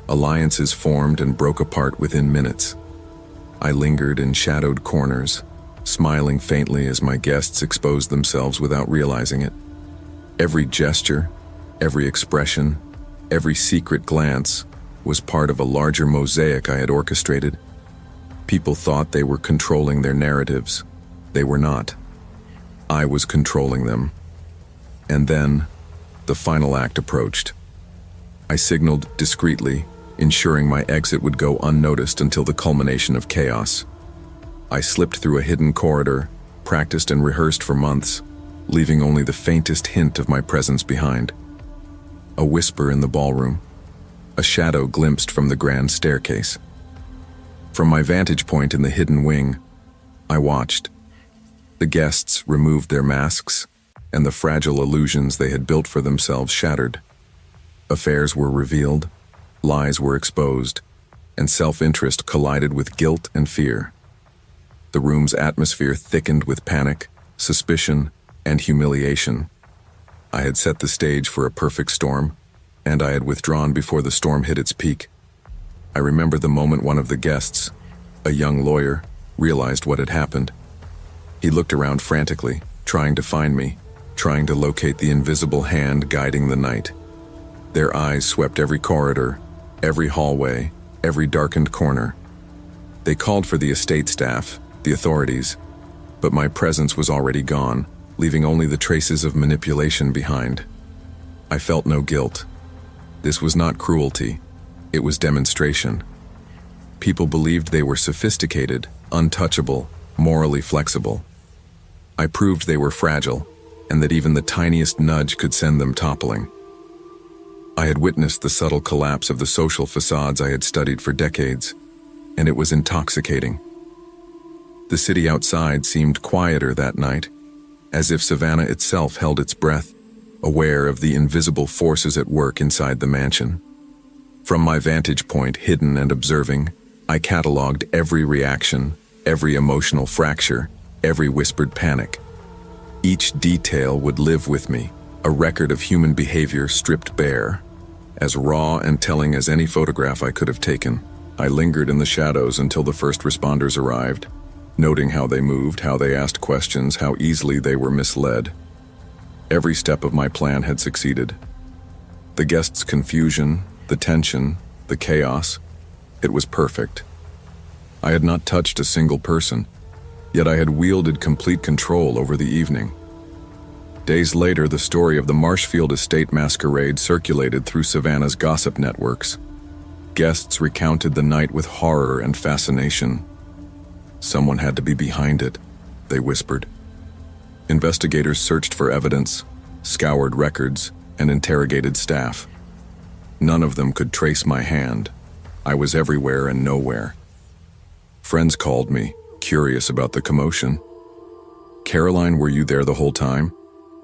Alliances formed and broke apart within minutes. I lingered in shadowed corners, smiling faintly as my guests exposed themselves without realizing it. Every gesture, every expression, every secret glance was part of a larger mosaic I had orchestrated. People thought they were controlling their narratives. They were not. I was controlling them. And then, the final act approached. I signaled discreetly, ensuring my exit would go unnoticed until the culmination of chaos. I slipped through a hidden corridor, practiced and rehearsed for months, leaving only the faintest hint of my presence behind. A whisper in the ballroom, a shadow glimpsed from the grand staircase. From my vantage point in the hidden wing, I watched. The guests removed their masks, and the fragile illusions they had built for themselves shattered. Affairs were revealed, lies were exposed, and self-interest collided with guilt and fear. The room's atmosphere thickened with panic, suspicion, and humiliation. I had set the stage for a perfect storm, and I had withdrawn before the storm hit its peak. I remember the moment one of the guests, a young lawyer, realized what had happened. He looked around frantically, trying to find me, trying to locate the invisible hand guiding the night. Their eyes swept every corridor, every hallway, every darkened corner. They called for the estate staff, the authorities, but my presence was already gone, leaving only the traces of manipulation behind. I felt no guilt. This was not cruelty. It was demonstration. People believed they were sophisticated, untouchable, morally flexible. I proved they were fragile, and that even the tiniest nudge could send them toppling. I had witnessed the subtle collapse of the social facades I had studied for decades, and it was intoxicating. The city outside seemed quieter that night, as if Savannah itself held its breath, aware of the invisible forces at work inside the mansion. From my vantage point, hidden and observing, I catalogued every reaction, every emotional fracture, every whispered panic. Each detail would live with me, a record of human behavior stripped bare. As raw and telling as any photograph I could have taken, I lingered in the shadows until the first responders arrived, noting how they moved, how they asked questions, how easily they were misled. Every step of my plan had succeeded. The guests' confusion, the tension, the chaos, it was perfect. I had not touched a single person, yet I had wielded complete control over the evening. Days later, the story of the Marshfield estate masquerade circulated through Savannah's gossip networks. Guests recounted the night with horror and fascination. Someone had to be behind it, they whispered. Investigators searched for evidence, scoured records, and interrogated staff. None of them could trace my hand. I was everywhere and nowhere. Friends called me, curious about the commotion. "Caroline, were you there the whole time?"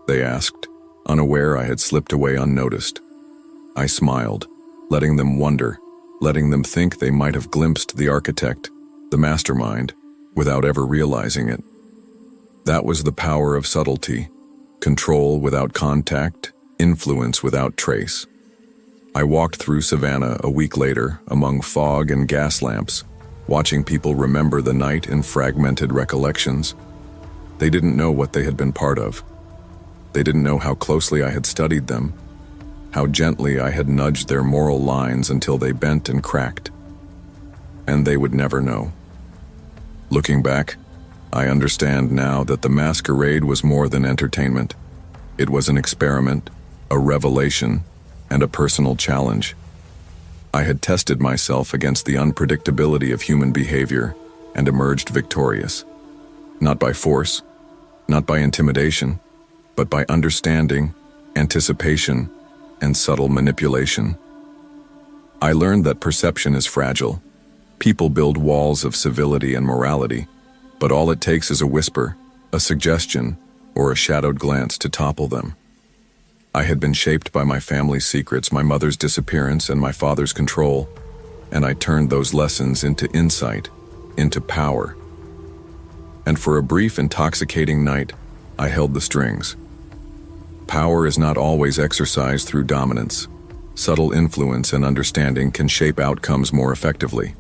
they asked, unaware I had slipped away unnoticed. I smiled, letting them wonder, letting them think they might have glimpsed the architect, the mastermind, without ever realizing it. That was the power of subtlety, control without contact, influence without trace. I walked through Savannah a week later, among fog and gas lamps, watching people remember the night in fragmented recollections. They didn't know what they had been part of. They didn't know how closely I had studied them, how gently I had nudged their moral lines until they bent and cracked. And they would never know. Looking back, I understand now that the masquerade was more than entertainment. It was an experiment, a revelation, and a personal challenge. I had tested myself against the unpredictability of human behavior and emerged victorious. Not by force, not by intimidation, but by understanding, anticipation, and subtle manipulation. I learned that perception is fragile. People build walls of civility and morality, but all it takes is a whisper, a suggestion, or a shadowed glance to topple them. I had been shaped by my family's secrets, my mother's disappearance, and my father's control, and I turned those lessons into insight, into power. And for a brief, intoxicating night, I held the strings. Power is not always exercised through dominance. Subtle influence and understanding can shape outcomes more effectively.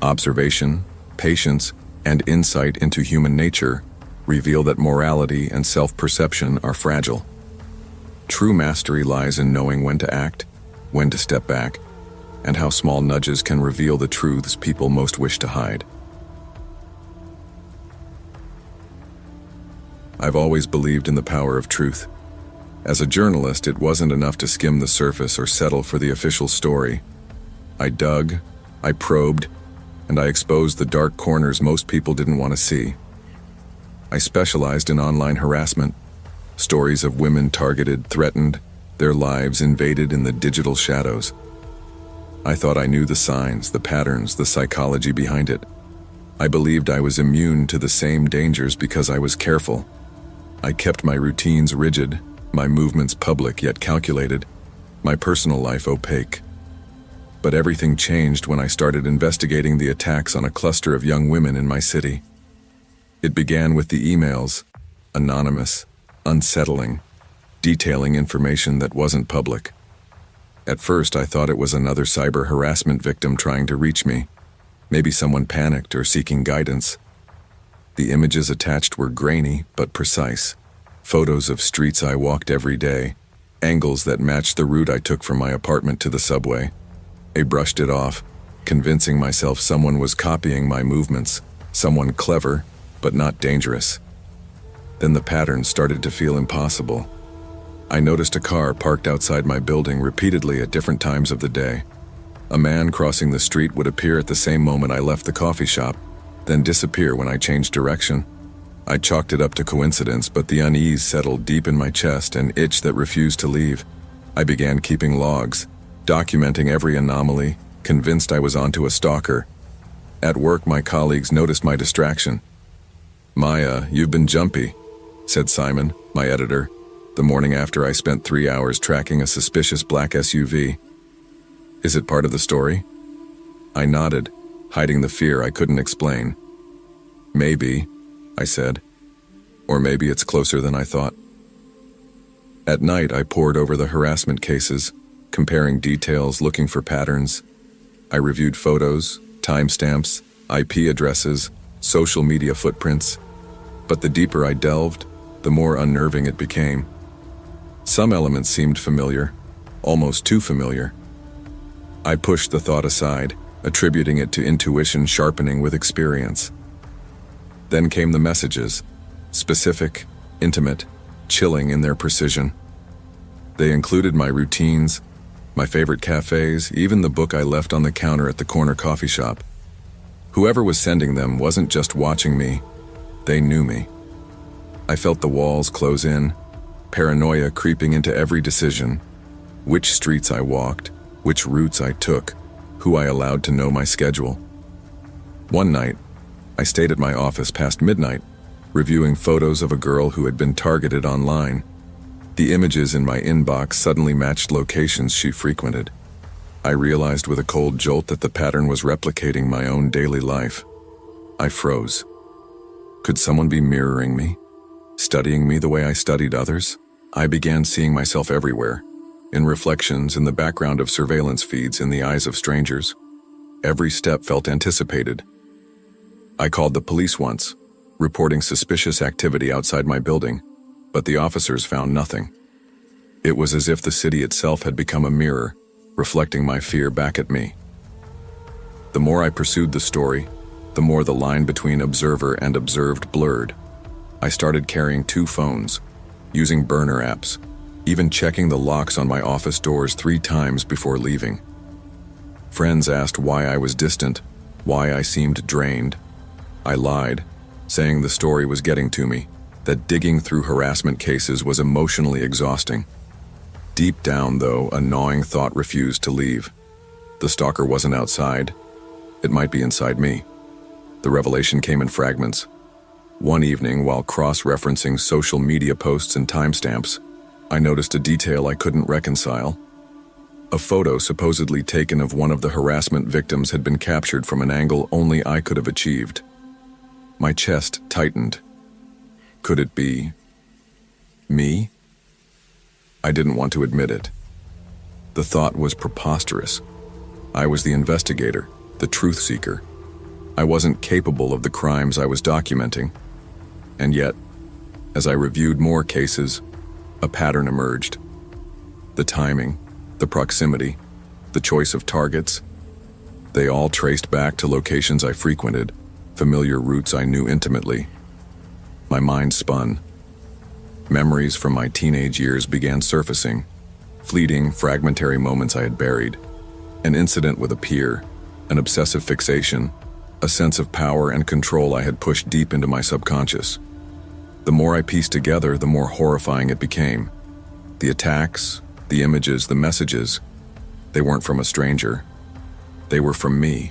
Observation, patience, and insight into human nature reveal that morality and self-perception are fragile. True mastery lies in knowing when to act, when to step back, and how small nudges can reveal the truths people most wish to hide. I've always believed in the power of truth. As a journalist, it wasn't enough to skim the surface or settle for the official story. I dug, I probed, and I exposed the dark corners most people didn't want to see. I specialized in online harassment, stories of women targeted, threatened, their lives invaded in the digital shadows. I thought I knew the signs, the patterns, the psychology behind it. I believed I was immune to the same dangers because I was careful. I kept my routines rigid, my movements public yet calculated, my personal life opaque. But everything changed when I started investigating the attacks on a cluster of young women in my city. It began with the emails, anonymous, unsettling, detailing information that wasn't public. At first, I thought it was another cyber harassment victim trying to reach me, maybe someone panicked or seeking guidance. The images attached were grainy but precise. Photos of streets I walked every day, angles that matched the route I took from my apartment to the subway. I brushed it off, convincing myself someone was copying my movements, someone clever, but not dangerous. Then the pattern started to feel impossible. I noticed a car parked outside my building repeatedly at different times of the day. A man crossing the street would appear at the same moment I left the coffee shop, then disappear when I changed direction. I chalked it up to coincidence, but the unease settled deep in my chest, an itch that refused to leave. I began keeping logs, documenting every anomaly, convinced I was onto a stalker. At work, my colleagues noticed my distraction. "Maya, you've been jumpy," said Simon, my editor, the morning after I spent 3 hours tracking a suspicious black SUV. "Is it part of the story?" I nodded, hiding the fear I couldn't explain. "Maybe," I said. "Or maybe it's closer than I thought." At night, I pored over the harassment cases, comparing details, looking for patterns. I reviewed photos, timestamps, IP addresses, social media footprints. But the deeper I delved, the more unnerving it became. Some elements seemed familiar, almost too familiar. I pushed the thought aside, attributing it to intuition sharpening with experience. Then came the messages, specific, intimate, chilling in their precision. They included my routines, my favorite cafes, even the book I left on the counter at the corner coffee shop. Whoever was sending them wasn't just watching me, they knew me. I felt the walls close in, paranoia creeping into every decision. Which streets I walked, which routes I took, who I allowed to know my schedule. One night, I stayed at my office past midnight, reviewing photos of a girl who had been targeted online. The images in my inbox suddenly matched locations she frequented. I realized with a cold jolt that the pattern was replicating my own daily life. I froze. Could someone be mirroring me, studying me the way I studied others? I began seeing myself everywhere, in reflections, in the background of surveillance feeds, in the eyes of strangers. Every step felt anticipated. I called the police once, reporting suspicious activity outside my building, but the officers found nothing. It was as if the city itself had become a mirror, reflecting my fear back at me. The more I pursued the story, the more the line between observer and observed blurred. I started carrying 2 phones, using burner apps, even checking the locks on my office doors 3 times before leaving. Friends asked why I was distant, why I seemed drained. I lied, saying the story was getting to me, that digging through harassment cases was emotionally exhausting. Deep down, though, a gnawing thought refused to leave. The stalker wasn't outside. It might be inside me. The revelation came in fragments. One evening, while cross-referencing social media posts and timestamps, I noticed a detail I couldn't reconcile. A photo supposedly taken of one of the harassment victims had been captured from an angle only I could have achieved. My chest tightened. Could it be me? I didn't want to admit it. The thought was preposterous. I was the investigator, the truth seeker. I wasn't capable of the crimes I was documenting. And yet, as I reviewed more cases, a pattern emerged. The timing, the proximity, the choice of targets, they all traced back to locations I frequented, familiar routes I knew intimately. My mind spun. Memories from my teenage years began surfacing, fleeting, fragmentary moments I had buried. An incident with a peer, an obsessive fixation, a sense of power and control I had pushed deep into my subconscious. The more I pieced together, the more horrifying it became. The attacks, the images, the messages, they weren't from a stranger. They were from me.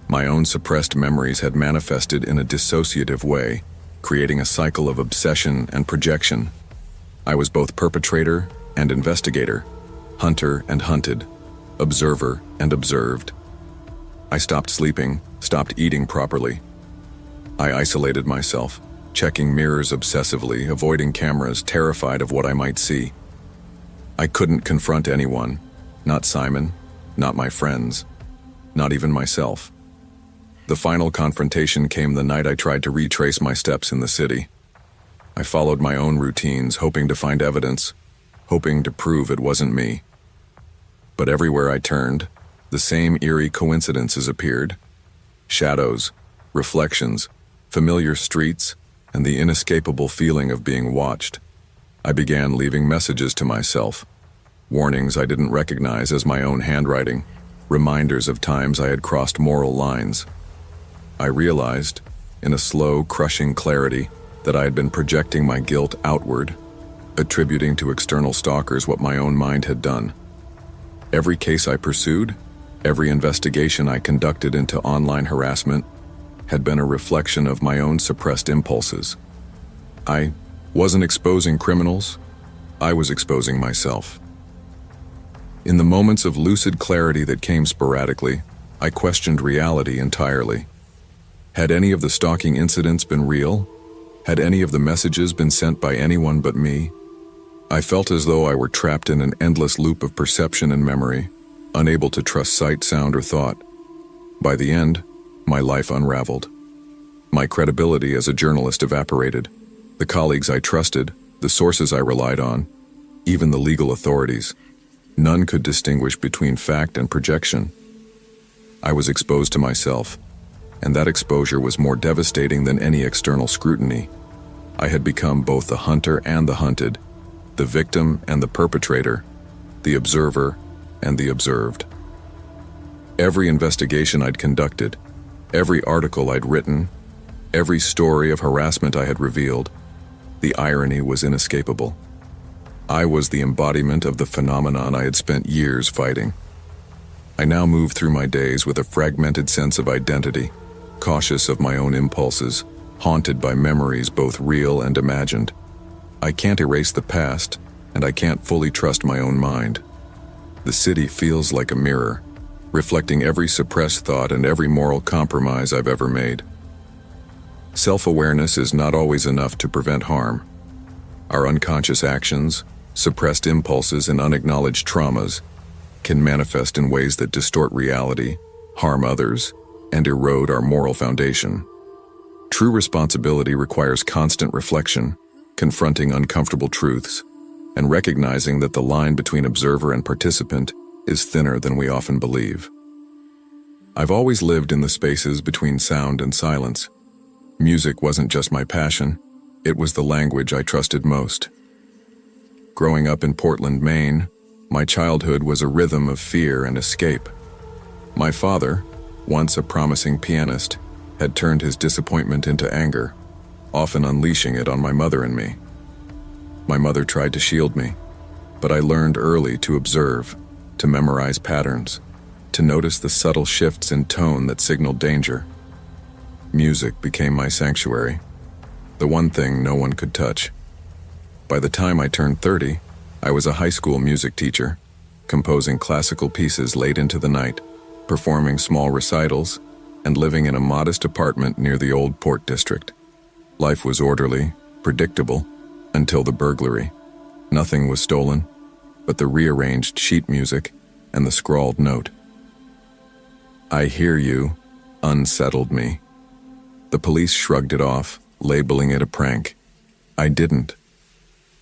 My own suppressed memories had manifested in a dissociative way, creating a cycle of obsession and projection. I was both perpetrator and investigator, hunter and hunted, observer and observed. I stopped sleeping, stopped eating properly. I isolated myself, checking mirrors obsessively, avoiding cameras, terrified of what I might see. I couldn't confront anyone, not Simon, not my friends, not even myself. The final confrontation came the night I tried to retrace my steps in the city. I followed my own routines, hoping to find evidence, hoping to prove it wasn't me. But everywhere I turned, the same eerie coincidences appeared. Shadows, reflections, familiar streets, and the inescapable feeling of being watched. I began leaving messages to myself, warnings I didn't recognize as my own handwriting, reminders of times I had crossed moral lines. I realized, in a slow, crushing clarity, that I had been projecting my guilt outward, attributing to external stalkers what my own mind had done. Every case I pursued, every investigation I conducted into online harassment, had been a reflection of my own suppressed impulses. I wasn't exposing criminals, I was exposing myself. In the moments of lucid clarity that came sporadically, I questioned reality entirely. Had any of the stalking incidents been real? Had any of the messages been sent by anyone but me? I felt as though I were trapped in an endless loop of perception and memory, unable to trust sight, sound, or thought. By the end, my life unraveled. My credibility as a journalist evaporated. The colleagues I trusted, the sources I relied on, even the legal authorities. None could distinguish between fact and projection. I was exposed to myself, and that exposure was more devastating than any external scrutiny. I had become both the hunter and the hunted, the victim and the perpetrator, the observer and the observed. Every investigation I'd conducted, every article I'd written, every story of harassment I had revealed, the irony was inescapable. I was the embodiment of the phenomenon I had spent years fighting. I now moved through my days with a fragmented sense of identity, cautious of my own impulses, haunted by memories both real and imagined. I can't erase the past, and I can't fully trust my own mind. The city feels like a mirror, reflecting every suppressed thought and every moral compromise I've ever made. Self-awareness is not always enough to prevent harm. Our unconscious actions, suppressed impulses, and unacknowledged traumas can manifest in ways that distort reality, harm others, and erode our moral foundation. True responsibility requires constant reflection, confronting uncomfortable truths, and recognizing that the line between observer and participant is thinner than we often believe. I've always lived in the spaces between sound and silence. Music wasn't just my passion, it was the language I trusted most. Growing up in Portland, Maine, my childhood was a rhythm of fear and escape. My father, once a promising pianist, had turned his disappointment into anger, often unleashing it on my mother and me. My mother tried to shield me, but I learned early to observe, to memorize patterns, to notice the subtle shifts in tone that signaled danger. Music became my sanctuary, the one thing no one could touch. By the time I turned 30, I was a high school music teacher, composing classical pieces late into the night, performing small recitals, and living in a modest apartment near the old Port District. Life was orderly, predictable, until the burglary. Nothing was stolen, but the rearranged sheet music and the scrawled note. "I hear you," unsettled me. The police shrugged it off, labeling it a prank. I didn't.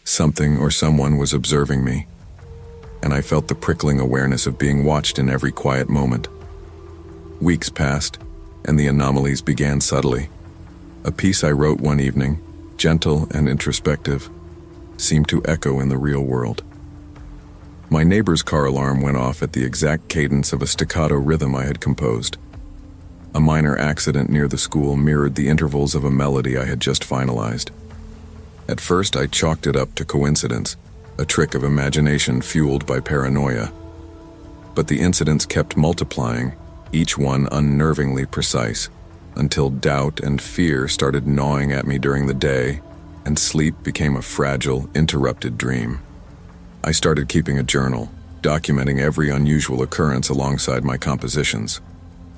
Something or someone was observing me, and I felt the prickling awareness of being watched in every quiet moment. Weeks passed, and the anomalies began subtly. A piece I wrote one evening, gentle and introspective, seemed to echo in the real world. My neighbor's car alarm went off at the exact cadence of a staccato rhythm I had composed. A minor accident near the school mirrored the intervals of a melody I had just finalized. At first, I chalked it up to coincidence, a trick of imagination fueled by paranoia. But the incidents kept multiplying, each one unnervingly precise, until doubt and fear started gnawing at me during the day, and sleep became a fragile, interrupted dream. I started keeping a journal, documenting every unusual occurrence alongside my compositions.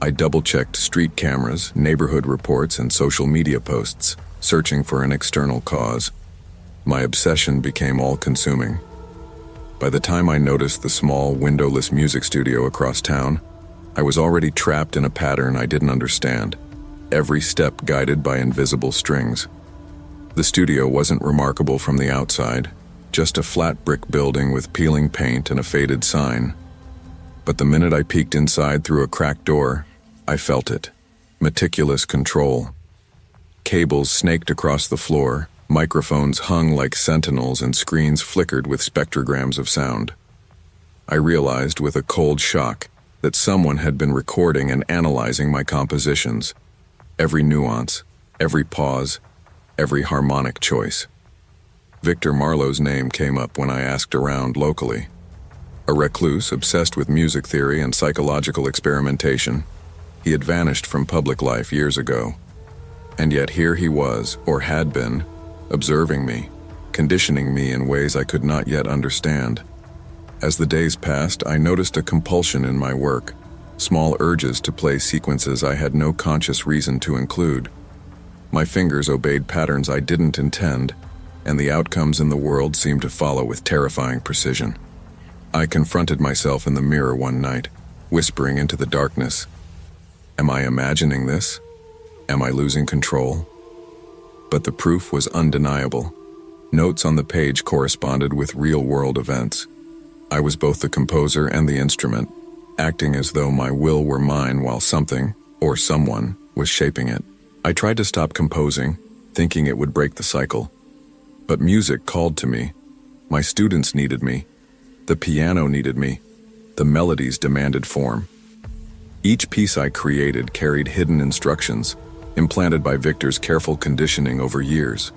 I double-checked street cameras, neighborhood reports, and social media posts, searching for an external cause. My obsession became all-consuming. By the time I noticed the small, windowless music studio across town, I was already trapped in a pattern I didn't understand, every step guided by invisible strings. The studio wasn't remarkable from the outside, just a flat brick building with peeling paint and a faded sign. But the minute I peeked inside through a cracked door, I felt it. Meticulous control. Cables snaked across the floor, microphones hung like sentinels, and screens flickered with spectrograms of sound. I realized with a cold shock that someone had been recording and analyzing my compositions. Every nuance, every pause, every harmonic choice. Victor Marlowe's name came up when I asked around locally. A recluse obsessed with music theory and psychological experimentation, he had vanished from public life years ago. And yet here he was, or had been, observing me, conditioning me in ways I could not yet understand. As the days passed, I noticed a compulsion in my work, small urges to play sequences I had no conscious reason to include. My fingers obeyed patterns I didn't intend, and the outcomes in the world seemed to follow with terrifying precision. I confronted myself in the mirror one night, whispering into the darkness, "Am I imagining this? Am I losing control?" But the proof was undeniable. Notes on the page corresponded with real-world events. I was both the composer and the instrument, acting as though my will were mine while something, or someone, was shaping it. I tried to stop composing, thinking it would break the cycle. But music called to me. My students needed me. The piano needed me. The melodies demanded form. Each piece I created carried hidden instructions, implanted by Victor's careful conditioning over years.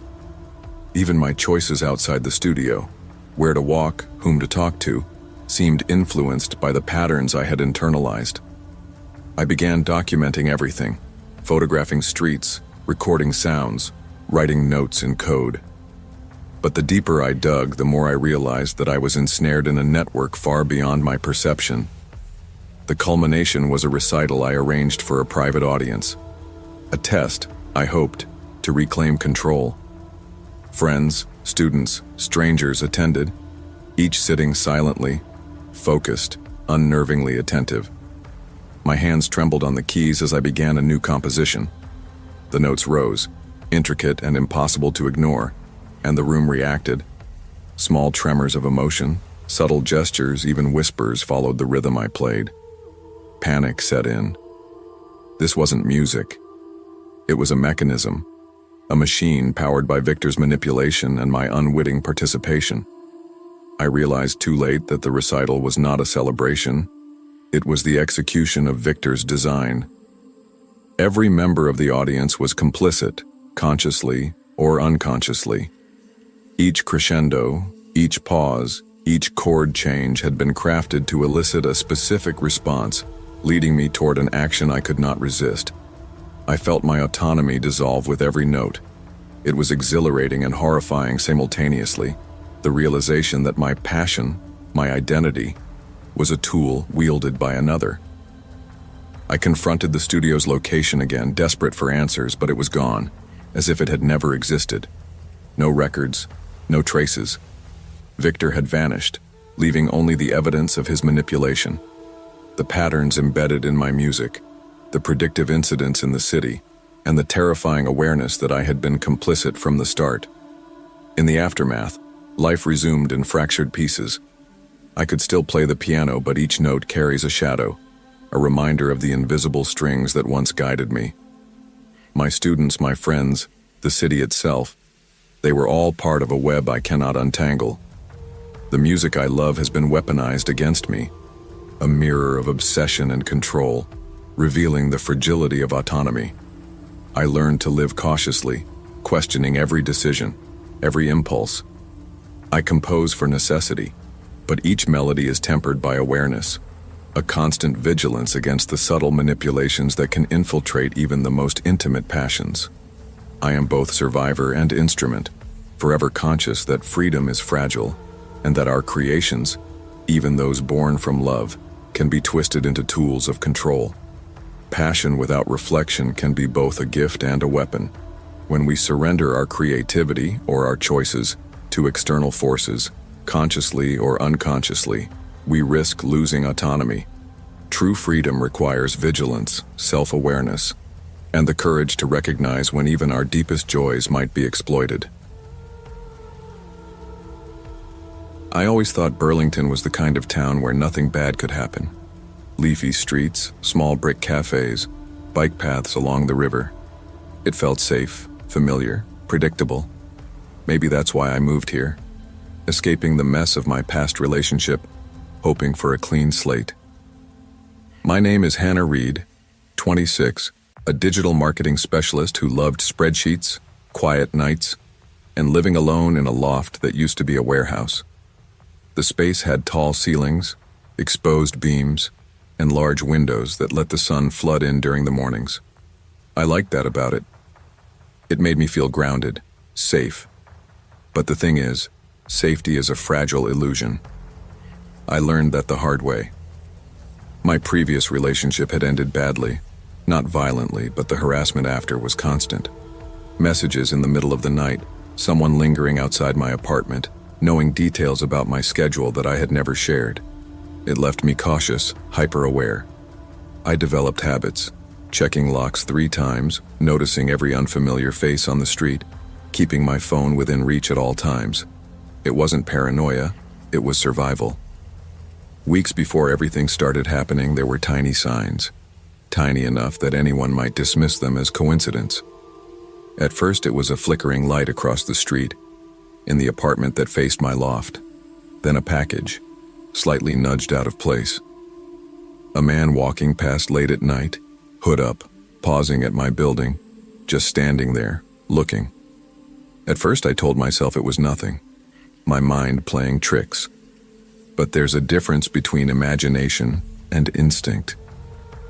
Even my choices outside the studio, where to walk, whom to talk to, seemed influenced by the patterns I had internalized. I began documenting everything, photographing streets, recording sounds, writing notes in code. But the deeper I dug, the more I realized that I was ensnared in a network far beyond my perception. The culmination was a recital I arranged for a private audience. A test, I hoped, to reclaim control. Friends, students, strangers attended, each sitting silently, focused, unnervingly attentive. My hands trembled on the keys as I began a new composition. The notes rose, intricate and impossible to ignore, and the room reacted. Small tremors of emotion, subtle gestures, even whispers followed the rhythm I played. Panic set in. This wasn't music. It was a mechanism, a machine powered by Victor's manipulation and my unwitting participation. I realized too late that the recital was not a celebration. It was the execution of Victor's design. Every member of the audience was complicit, consciously or unconsciously. Each crescendo, each pause, each chord change had been crafted to elicit a specific response, leading me toward an action I could not resist. I felt my autonomy dissolve with every note. It was exhilarating and horrifying simultaneously, the realization that my passion, my identity, was a tool wielded by another. I confronted the studio's location again, desperate for answers, but it was gone, as if it had never existed. No records, no traces. Victor had vanished, leaving only the evidence of his manipulation. The patterns embedded in my music, the predictive incidents in the city, and the terrifying awareness that I had been complicit from the start. In the aftermath, life resumed in fractured pieces. I could still play the piano, but each note carries a shadow, a reminder of the invisible strings that once guided me. My students, my friends, the city itself, they were all part of a web I cannot untangle. The music I love has been weaponized against me, a mirror of obsession and control, revealing the fragility of autonomy. I learned to live cautiously, questioning every decision, every impulse. I compose for necessity, but each melody is tempered by awareness, a constant vigilance against the subtle manipulations that can infiltrate even the most intimate passions. I am both survivor and instrument, forever conscious that freedom is fragile, and that our creations, even those born from love, can be twisted into tools of control. Passion without reflection can be both a gift and a weapon. When we surrender our creativity or our choices to external forces, consciously or unconsciously, we risk losing autonomy. True freedom requires vigilance, self-awareness, and the courage to recognize when even our deepest joys might be exploited. I always thought Burlington was the kind of town where nothing bad could happen. Leafy streets, small brick cafes, bike paths along the river. It felt safe, familiar, predictable. Maybe that's why I moved here, escaping the mess of my past relationship, hoping for a clean slate. My name is Hannah Reed, 26, a digital marketing specialist who loved spreadsheets, quiet nights, and living alone in a loft that used to be a warehouse. The space had tall ceilings, exposed beams, and large windows that let the sun flood in during the mornings. I liked that about it. It made me feel grounded, safe. But the thing is, safety is a fragile illusion. I learned that the hard way. My previous relationship had ended badly, not violently, but the harassment after was constant. Messages in the middle of the night, someone lingering outside my apartment, knowing details about my schedule that I had never shared. It left me cautious, hyper-aware. I developed habits, checking locks 3 times, noticing every unfamiliar face on the street, keeping my phone within reach at all times. It wasn't paranoia, it was survival. Weeks before everything started happening, there were tiny signs, tiny enough that anyone might dismiss them as coincidence. At first, it was a flickering light across the street, in the apartment that faced my loft. Then a package, slightly nudged out of place. A man walking past late at night, hood up, pausing at my building, just standing there, looking. At first I told myself it was nothing, my mind playing tricks. But there's a difference between imagination and instinct.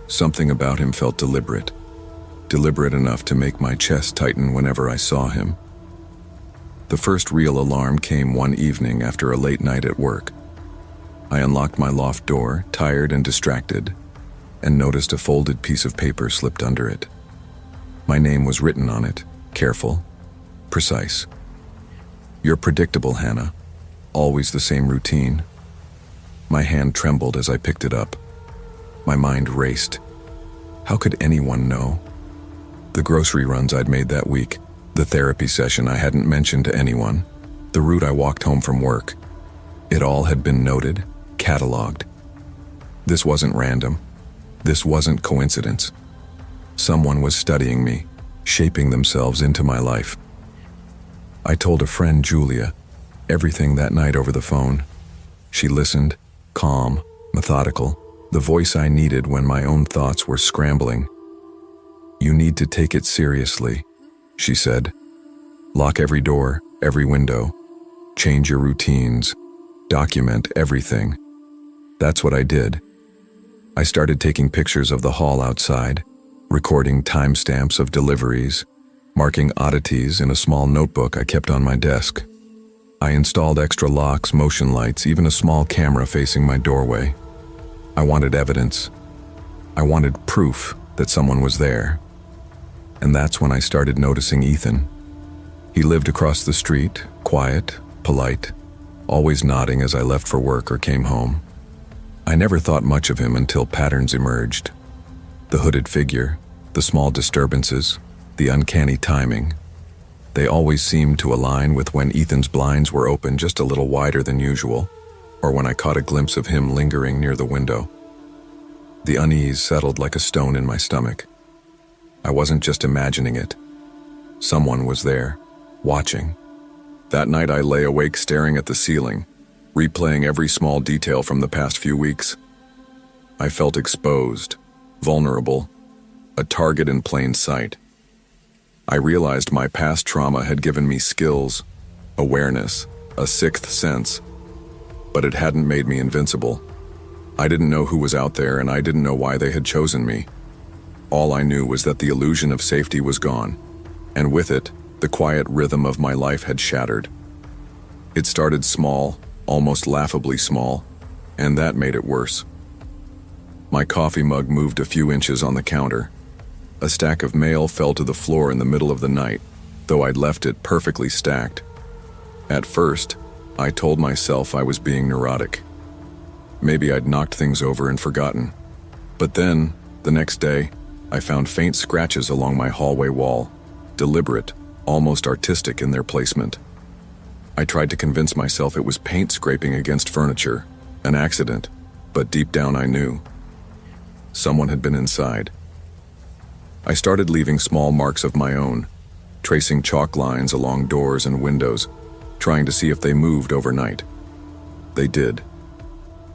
Something about him felt deliberate enough to make my chest tighten whenever I saw him. The first real alarm came one evening after a late night at work. I unlocked my loft door, tired and distracted, and noticed a folded piece of paper slipped under it. My name was written on it, careful, precise. "You're predictable, Hannah. Always the same routine." My hand trembled as I picked it up. My mind raced. How could anyone know? The grocery runs I'd made that week, the therapy session I hadn't mentioned to anyone, the route I walked home from work. It all had been noted, cataloged. This wasn't random. This wasn't coincidence. Someone was studying me, shaping themselves into my life. I told a friend, Julia, everything that night over the phone. She listened, calm, methodical, the voice I needed when my own thoughts were scrambling. "You need to take it seriously," she said. "Lock every door, every window. Change your routines. Document everything." That's what I did. I started taking pictures of the hall outside, recording timestamps of deliveries, marking oddities in a small notebook I kept on my desk. I installed extra locks, motion lights, even a small camera facing my doorway. I wanted evidence. I wanted proof that someone was there. And that's when I started noticing Ethan. He lived across the street, quiet, polite, always nodding as I left for work or came home. I never thought much of him until patterns emerged. The hooded figure, the small disturbances, the uncanny timing. They always seemed to align with when Ethan's blinds were open just a little wider than usual, or when I caught a glimpse of him lingering near the window. The unease settled like a stone in my stomach. I wasn't just imagining it. Someone was there, watching. That night I lay awake staring at the ceiling, replaying every small detail from the past few weeks. I felt exposed, vulnerable, a target in plain sight. I realized my past trauma had given me skills, awareness, a sixth sense, but it hadn't made me invincible. I didn't know who was out there, and I didn't know why they had chosen me. All I knew was that the illusion of safety was gone, and with it, the quiet rhythm of my life had shattered. It started small, almost laughably small, and that made it worse. My coffee mug moved a few inches on the counter. A stack of mail fell to the floor in the middle of the night, though I'd left it perfectly stacked. At first, I told myself I was being neurotic. Maybe I'd knocked things over and forgotten. But then, the next day, I found faint scratches along my hallway wall, deliberate, almost artistic in their placement. I tried to convince myself it was paint scraping against furniture, an accident, but deep down I knew. Someone had been inside. I started leaving small marks of my own, tracing chalk lines along doors and windows, trying to see if they moved overnight. They did.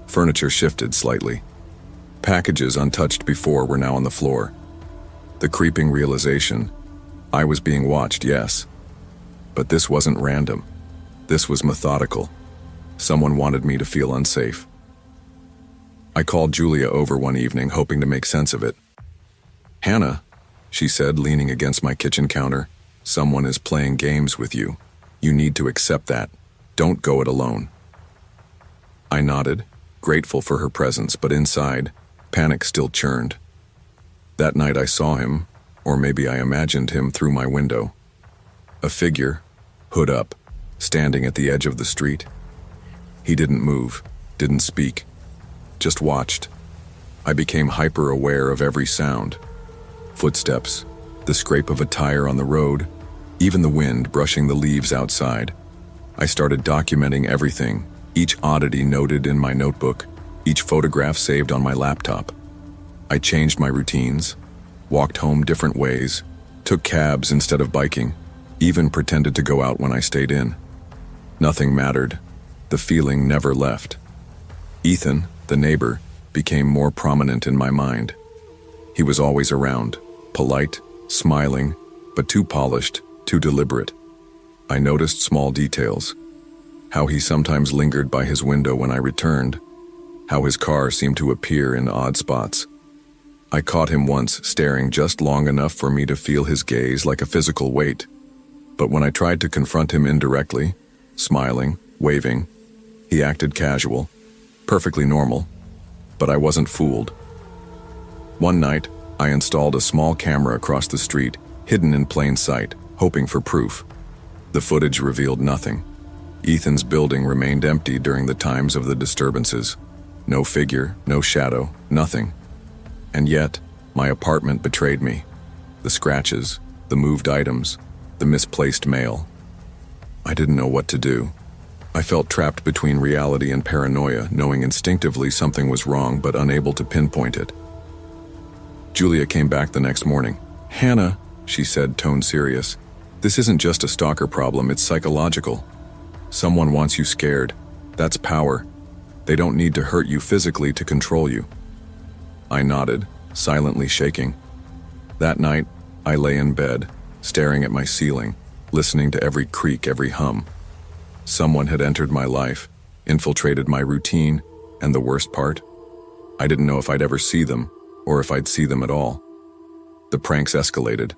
Furniture shifted slightly. Packages untouched before were now on the floor. The creeping realization, I was being watched, yes. But this wasn't random. This was methodical. Someone wanted me to feel unsafe. I called Julia over one evening, hoping to make sense of it. "Hannah," she said, leaning against my kitchen counter, "someone is playing games with you. You need to accept that. Don't go it alone." I nodded, grateful for her presence, but inside, panic still churned. That night I saw him, or maybe I imagined him through my window. A figure, hood up, standing at the edge of the street. He didn't move, didn't speak, just watched. I became hyper-aware of every sound. Footsteps, the scrape of a tire on the road, even the wind brushing the leaves outside. I started documenting everything, each oddity noted in my notebook, each photograph saved on my laptop. I changed my routines, walked home different ways, took cabs instead of biking, even pretended to go out when I stayed in. Nothing mattered. The feeling never left. Ethan, the neighbor, became more prominent in my mind. He was always around, polite, smiling, but too polished, too deliberate. I noticed small details. How he sometimes lingered by his window when I returned. How his car seemed to appear in odd spots. I caught him once staring just long enough for me to feel his gaze like a physical weight. But when I tried to confront him indirectly, smiling, waving, he acted casual, perfectly normal, but I wasn't fooled. One night, I installed a small camera across the street, hidden in plain sight, hoping for proof. The footage revealed nothing. Ethan's building remained empty during the times of the disturbances. No figure, no shadow, nothing. And yet, my apartment betrayed me. The scratches, the moved items, the misplaced mail. I didn't know what to do. I felt trapped between reality and paranoia, knowing instinctively something was wrong but unable to pinpoint it. Julia came back the next morning. "Hannah," she said, tone serious, "this isn't just a stalker problem, it's psychological. Someone wants you scared. That's power. They don't need to hurt you physically to control you." I nodded, silently shaking. That night, I lay in bed, staring at my ceiling, listening to every creak, every hum. Someone had entered my life, infiltrated my routine, and the worst part? I didn't know if I'd ever see them, or if I'd see them at all. The pranks escalated.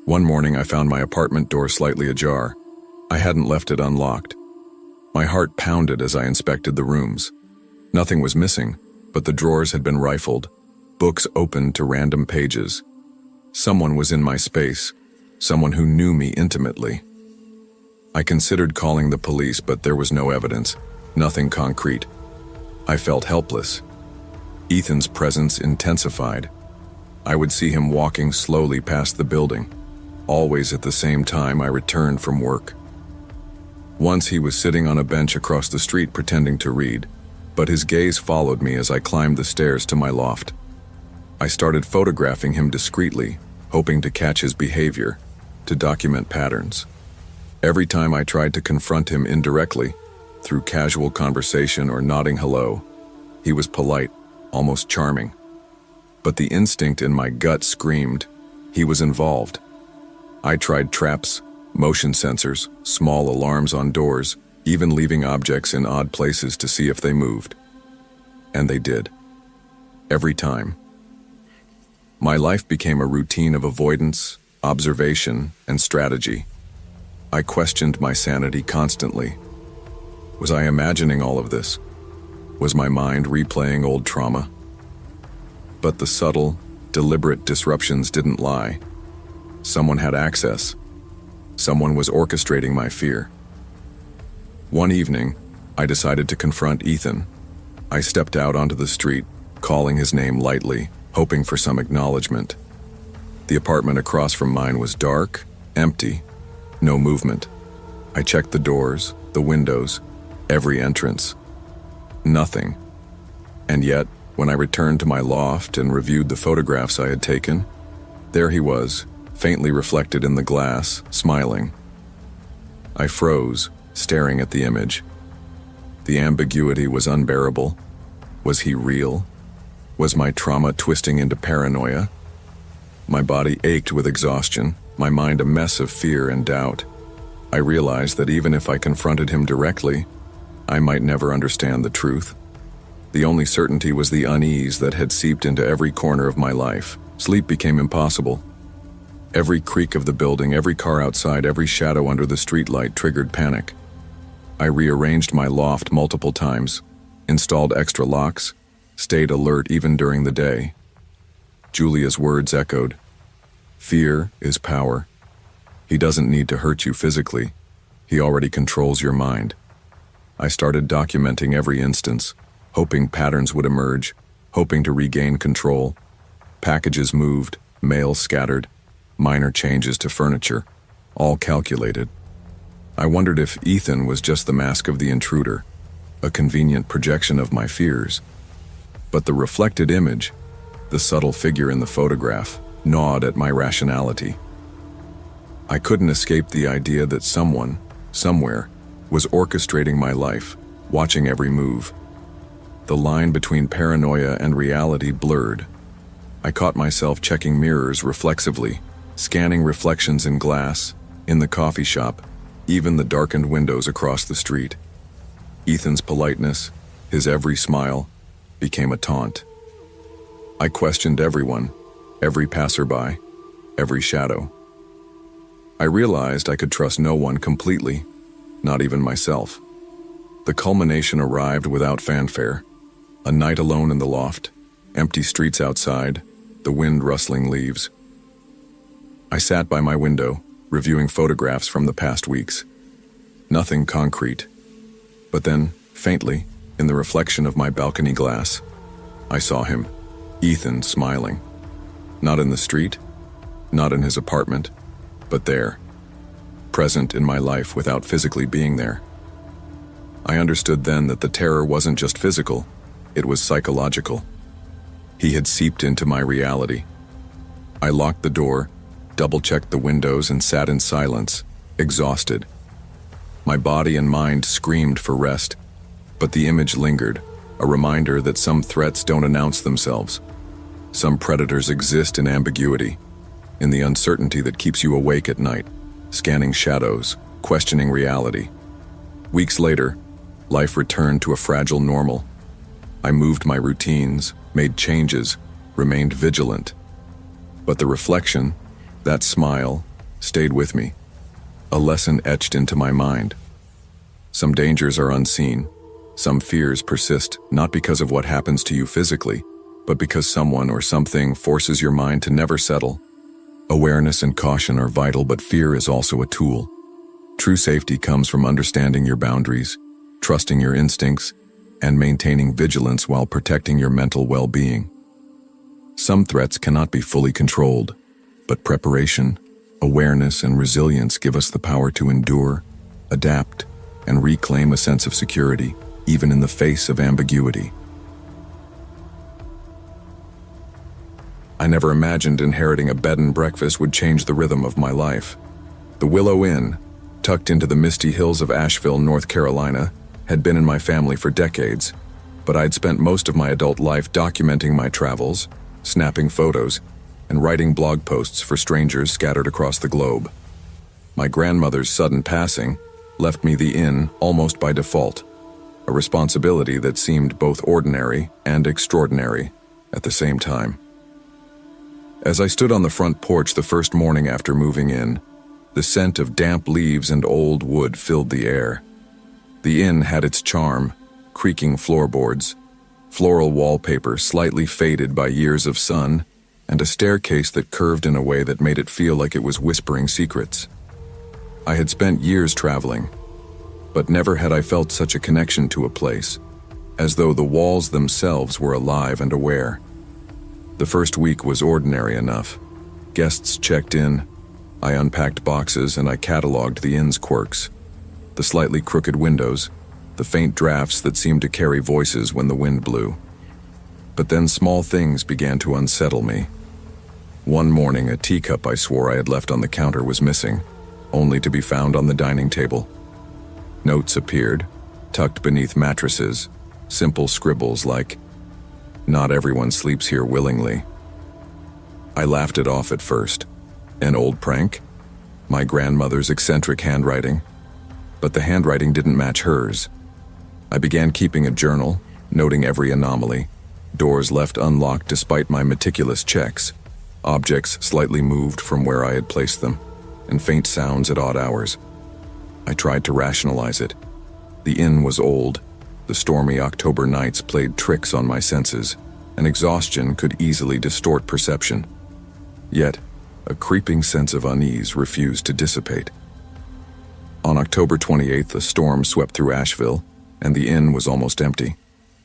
One morning I found my apartment door slightly ajar. I hadn't left it unlocked. My heart pounded as I inspected the rooms. Nothing was missing, but the drawers had been rifled, books opened to random pages. Someone was in my space, someone who knew me intimately. I considered calling the police, but there was no evidence, nothing concrete. I felt helpless. Ethan's presence intensified. I would see him walking slowly past the building, always at the same time I returned from work. Once he was sitting on a bench across the street pretending to read, but his gaze followed me as I climbed the stairs to my loft. I started photographing him discreetly, hoping to catch his behavior, to document patterns. Every time I tried to confront him indirectly, through casual conversation or nodding hello, he was polite, almost charming. But the instinct in my gut screamed, he was involved. I tried traps, motion sensors, small alarms on doors, even leaving objects in odd places to see if they moved. And they did. Every time. My life became a routine of avoidance, observation, and strategy. I questioned my sanity constantly. Was I imagining all of this? Was my mind replaying old trauma? But the subtle, deliberate disruptions didn't lie. Someone had access. Someone was orchestrating my fear. One evening, I decided to confront Ethan. I stepped out onto the street, calling his name lightly, hoping for some acknowledgement. The apartment across from mine was dark, empty, no movement. I checked the doors, the windows, every entrance. Nothing. And yet, when I returned to my loft and reviewed the photographs I had taken, there he was, faintly reflected in the glass, smiling. I froze, staring at the image. The ambiguity was unbearable. Was he real? Was my trauma twisting into paranoia? My body ached with exhaustion, my mind a mess of fear and doubt. I realized that even if I confronted him directly, I might never understand the truth. The only certainty was the unease that had seeped into every corner of my life. Sleep became impossible. Every creak of the building, every car outside, every shadow under the streetlight triggered panic. I rearranged my loft multiple times, installed extra locks, stayed alert even during the day. Julia's words echoed. Fear is power. He doesn't need to hurt you physically. He already controls your mind. I started documenting every instance, hoping patterns would emerge, hoping to regain control. Packages moved, mail scattered, minor changes to furniture, all calculated. I wondered if Ethan was just the mask of the intruder, a convenient projection of my fears. But the reflected image, the subtle figure in the photograph, gnawed at my rationality. I couldn't escape the idea that someone, somewhere, was orchestrating my life, watching every move. The line between paranoia and reality blurred. I caught myself checking mirrors reflexively, scanning reflections in glass, in the coffee shop, even the darkened windows across the street. Ethan's politeness, his every smile, became a taunt. I questioned everyone, every passerby, every shadow. I realized I could trust no one completely, not even myself. The culmination arrived without fanfare. A night alone in the loft, empty streets outside, the wind rustling leaves. I sat by my window, reviewing photographs from the past weeks. Nothing concrete. But then, faintly, in the reflection of my balcony glass, I saw him, Ethan, smiling. Not in the street, not in his apartment, but there, present in my life without physically being there. I understood then that the terror wasn't just physical, it was psychological. He had seeped into my reality. I locked the door, double-checked the windows, and sat in silence, exhausted. My body and mind screamed for rest, but the image lingered, a reminder that some threats don't announce themselves. Some predators exist in ambiguity, in the uncertainty that keeps you awake at night, scanning shadows, questioning reality. Weeks later, life returned to a fragile normal. I moved my routines, made changes, remained vigilant. But the reflection, that smile, stayed with me, a lesson etched into my mind. Some dangers are unseen. Some fears persist not because of what happens to you physically, but because someone or something forces your mind to never settle. Awareness and caution are vital, but fear is also a tool. True safety comes from understanding your boundaries, trusting your instincts, and maintaining vigilance while protecting your mental well-being. Some threats cannot be fully controlled, but preparation, awareness, and resilience give us the power to endure, adapt, and reclaim a sense of security, even in the face of ambiguity. I never imagined inheriting a bed and breakfast would change the rhythm of my life. The Willow Inn, tucked into the misty hills of Asheville, North Carolina, had been in my family for decades, but I'd spent most of my adult life documenting my travels, snapping photos, and writing blog posts for strangers scattered across the globe. My grandmother's sudden passing left me the inn almost by default, a responsibility that seemed both ordinary and extraordinary at the same time. As I stood on the front porch the first morning after moving in, the scent of damp leaves and old wood filled the air. The inn had its charm, creaking floorboards, floral wallpaper slightly faded by years of sun, and a staircase that curved in a way that made it feel like it was whispering secrets. I had spent years traveling, but never had I felt such a connection to a place, as though the walls themselves were alive and aware. The first week was ordinary enough. Guests checked in, I unpacked boxes, and I cataloged the inn's quirks. The slightly crooked windows, the faint drafts that seemed to carry voices when the wind blew. But then small things began to unsettle me. One morning, a teacup I swore I had left on the counter was missing, only to be found on the dining table. Notes appeared, tucked beneath mattresses, simple scribbles like, "Not everyone sleeps here willingly." I laughed it off at first. An old prank? My grandmother's eccentric handwriting? But the handwriting didn't match hers. I began keeping a journal, noting every anomaly, doors left unlocked despite my meticulous checks, objects slightly moved from where I had placed them, and faint sounds at odd hours. I tried to rationalize it. The inn was old. The stormy October nights played tricks on my senses, and exhaustion could easily distort perception. Yet, a creeping sense of unease refused to dissipate. On October 28th, a storm swept through Asheville, and the inn was almost empty.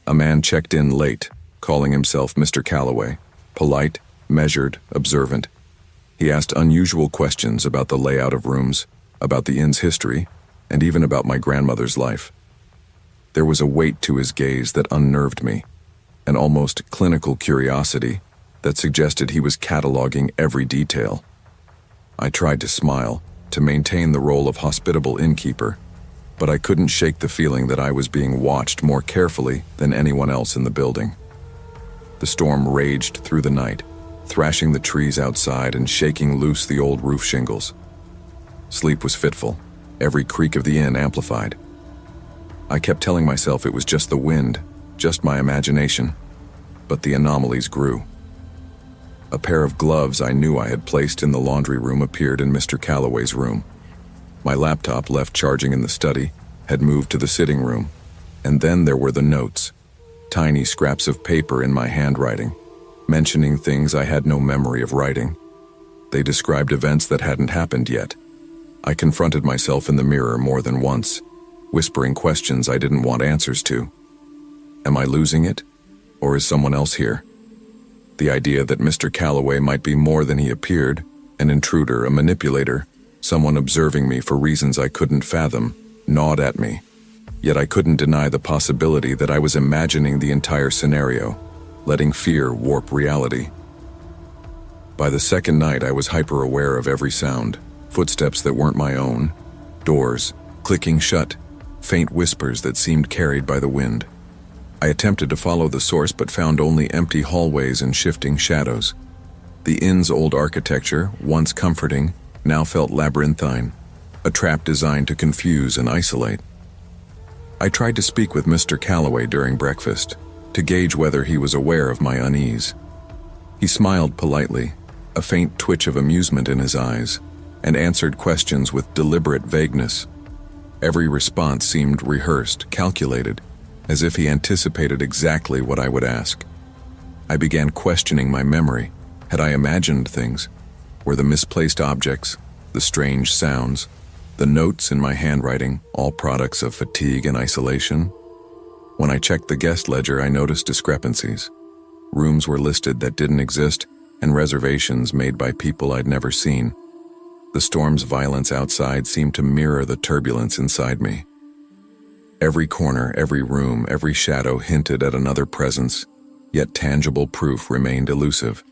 A man checked in late, calling himself Mr. Calloway, polite, measured, observant. He asked unusual questions about the layout of rooms, about the inn's history, and even about my grandmother's life. There was a weight to his gaze that unnerved me, an almost clinical curiosity that suggested he was cataloging every detail. I tried to smile, to maintain the role of hospitable innkeeper, but I couldn't shake the feeling that I was being watched more carefully than anyone else in the building. The storm raged through the night, thrashing the trees outside and shaking loose the old roof shingles. Sleep was fitful, every creak of the inn amplified. I kept telling myself it was just the wind, just my imagination, but the anomalies grew. A pair of gloves I knew I had placed in the laundry room appeared in Mr. Calloway's room. My laptop, left charging in the study, had moved to the sitting room, and then there were the notes, tiny scraps of paper in my handwriting, mentioning things I had no memory of writing. They described events that hadn't happened yet. I confronted myself in the mirror more than once, whispering questions I didn't want answers to. Am I losing it? Or is someone else here? The idea that Mr. Calloway might be more than he appeared, an intruder, a manipulator, someone observing me for reasons I couldn't fathom, gnawed at me. Yet I couldn't deny the possibility that I was imagining the entire scenario. letting fear warp reality. By the second night, I was hyper-aware of every sound, footsteps that weren't my own, doors clicking shut, faint whispers that seemed carried by the wind. I attempted to follow the source but found only empty hallways and shifting shadows. The inn's old architecture, once comforting, now felt labyrinthine, a trap designed to confuse and isolate. I tried to speak with Mr. Calloway during breakfast, to gauge whether he was aware of my unease. He smiled politely, a faint twitch of amusement in his eyes, and answered questions with deliberate vagueness. Every response seemed rehearsed, calculated, as if he anticipated exactly what I would ask. I began questioning my memory. Had I imagined things? Were the misplaced objects, the strange sounds, the notes in my handwriting all products of fatigue and isolation? When I checked the guest ledger, I noticed discrepancies. Rooms were listed that didn't exist, and reservations made by people I'd never seen. The storm's violence outside seemed to mirror the turbulence inside me. Every corner, every room, every shadow hinted at another presence, yet tangible proof remained elusive.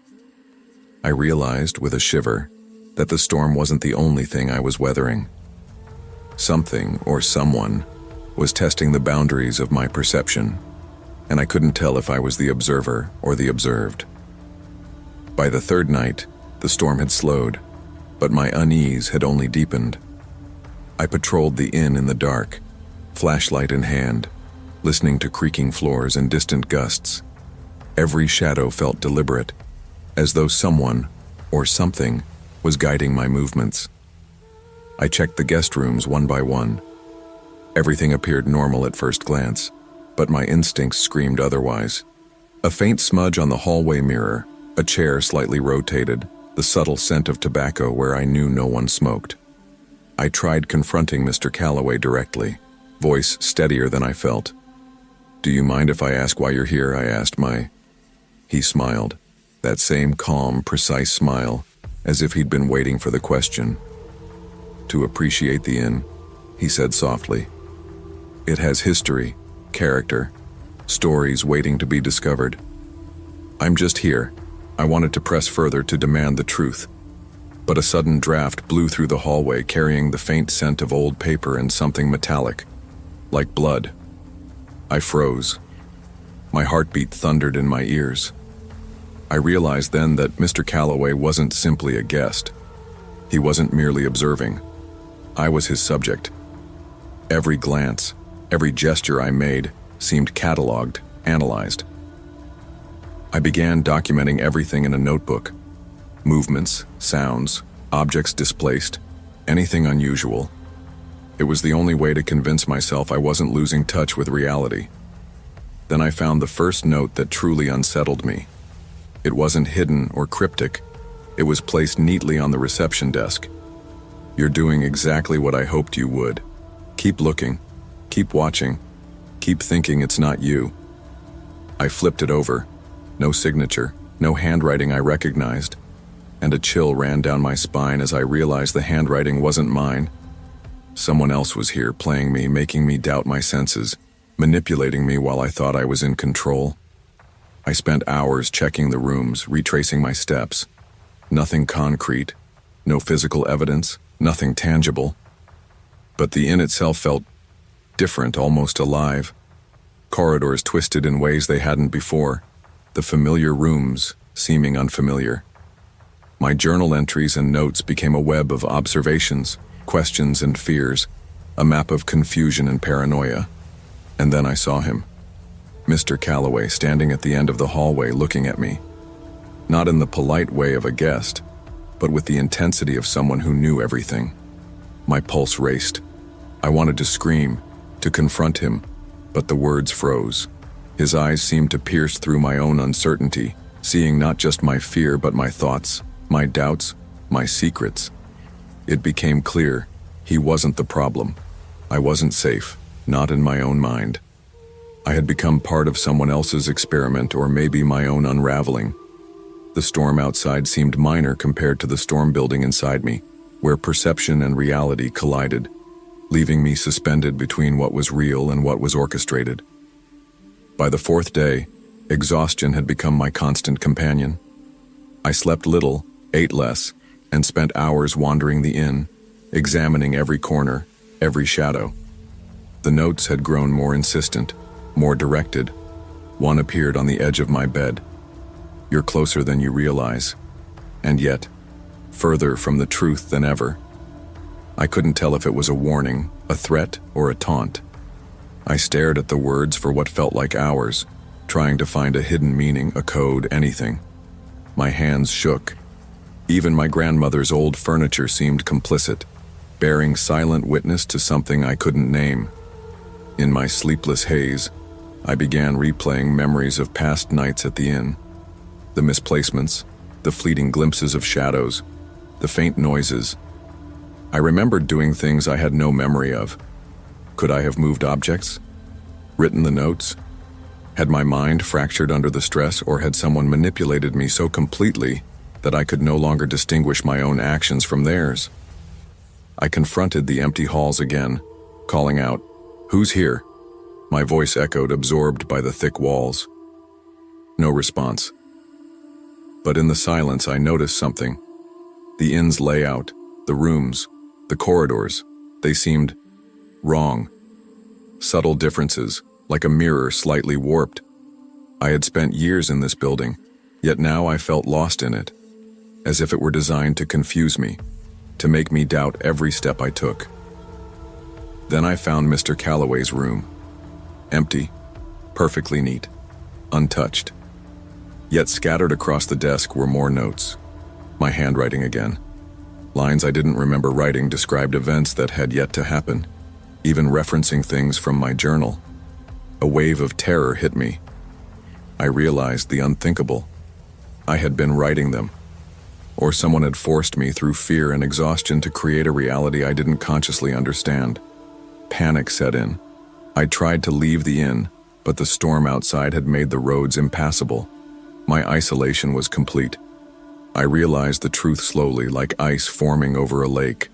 I realized, with a shiver, that the storm wasn't the only thing I was weathering. Something, or someone, was testing the boundaries of my perception, and I couldn't tell if I was the observer or the observed. By the third night, the storm had slowed, but my unease had only deepened. I patrolled the inn in the dark, flashlight in hand, listening to creaking floors and distant gusts. Every shadow felt deliberate, as though someone, or something, was guiding my movements. I checked the guest rooms one by one. Everything appeared normal at first glance, but my instincts screamed otherwise. A faint smudge on the hallway mirror, a chair slightly rotated, the subtle scent of tobacco where I knew no one smoked. I tried confronting Mr. Calloway directly, voice steadier than I felt. "Do you mind if I ask why you're here?" I asked He smiled, that same calm, precise smile, as if he'd been waiting for the question. "To appreciate the inn," he said softly. "It has history, character, stories waiting to be discovered. I'm just here. I wanted to press further to demand the truth." But a sudden draft blew through the hallway, carrying the faint scent of old paper and something metallic, like blood. I froze. My heartbeat thundered in my ears. I realized then that Mr. Calloway wasn't simply a guest. He wasn't merely observing. I was his subject. Every glance, every gesture I made seemed catalogued, analyzed. I began documenting everything in a notebook. Movements, sounds, objects displaced, anything unusual. It was the only way to convince myself I wasn't losing touch with reality. Then I found the first note that truly unsettled me. It wasn't hidden or cryptic. It was placed neatly on the reception desk. "You're doing exactly what I hoped you would. Keep looking, keep watching, keep thinking it's not you." I flipped it over. No signature, no handwriting I recognized, and a chill ran down my spine as I realized the handwriting wasn't mine. Someone else was here, playing me, making me doubt my senses, manipulating me while I thought I was in control. I spent hours checking the rooms, retracing my steps. Nothing concrete, no physical evidence, nothing tangible. But the inn itself felt different, almost alive. Corridors twisted in ways they hadn't before, the familiar rooms seeming unfamiliar. My journal entries and notes became a web of observations, questions and fears, a map of confusion and paranoia. And then I saw him. Mr. Calloway, standing at the end of the hallway looking at me. Not in the polite way of a guest, but with the intensity of someone who knew everything. My pulse raced. I wanted to scream, to confront him, but the words froze. His eyes seemed to pierce through my own uncertainty, seeing not just my fear but my thoughts, my doubts, my secrets. It became clear, he wasn't the problem. I wasn't safe, not in my own mind. I had become part of someone else's experiment, or maybe my own unraveling. The storm outside seemed minor compared to the storm building inside me, where perception and reality collided, leaving me suspended between what was real and what was orchestrated. By the fourth day, Exhaustion had become my constant companion. I slept little, ate less, and spent hours wandering the inn, examining every corner, every shadow. The notes had grown more insistent, more directed. One appeared on the edge of my bed. "You're closer than you realize," and yet, further from the truth than ever. I couldn't tell if it was a warning, a threat, or a taunt. I stared at the words for what felt like hours, trying to find a hidden meaning, a code, anything. My hands shook. Even my grandmother's old furniture seemed complicit, bearing silent witness to something I couldn't name. In my sleepless haze, I began replaying memories of past nights at the inn. The misplacements, the fleeting glimpses of shadows, the faint noises. I remembered doing things I had no memory of. Could I have moved objects? Written the notes? Had my mind fractured under the stress, or had someone manipulated me so completely that I could no longer distinguish my own actions from theirs? I confronted the empty halls again, calling out, "Who's here?" My voice echoed, absorbed by the thick walls. No response. But in the silence, I noticed something. The inn's layout, the rooms, the corridors, they seemed wrong. Subtle differences, like a mirror slightly warped. I had spent years in this building, yet now I felt lost in it, as if it were designed to confuse me, to make me doubt every step I took. Then I found Mr. Calloway's room. Empty, perfectly neat, untouched. Yet scattered across the desk were more notes. My handwriting again. Lines I didn't remember writing described events that had yet to happen, even referencing things from my journal. A wave of terror hit me. I realized the unthinkable. I had been writing them, or someone had forced me through fear and exhaustion to create a reality I didn't consciously understand. Panic set in. I tried to leave the inn, but the storm outside had made the roads impassable. My isolation was complete. I realized the truth slowly, like ice forming over a lake.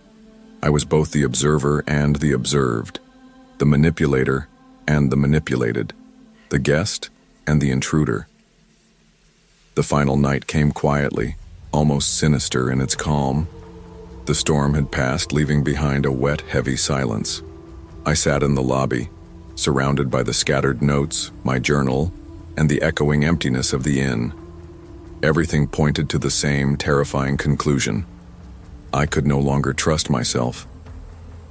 I was both the observer and the observed, the manipulator and the manipulated, the guest and the intruder. The final night came quietly, almost sinister in its calm. The storm had passed, leaving behind a wet, heavy silence. I sat in the lobby, surrounded by the scattered notes, my journal, and the echoing emptiness of the inn. Everything pointed to the same terrifying conclusion. I could no longer trust myself.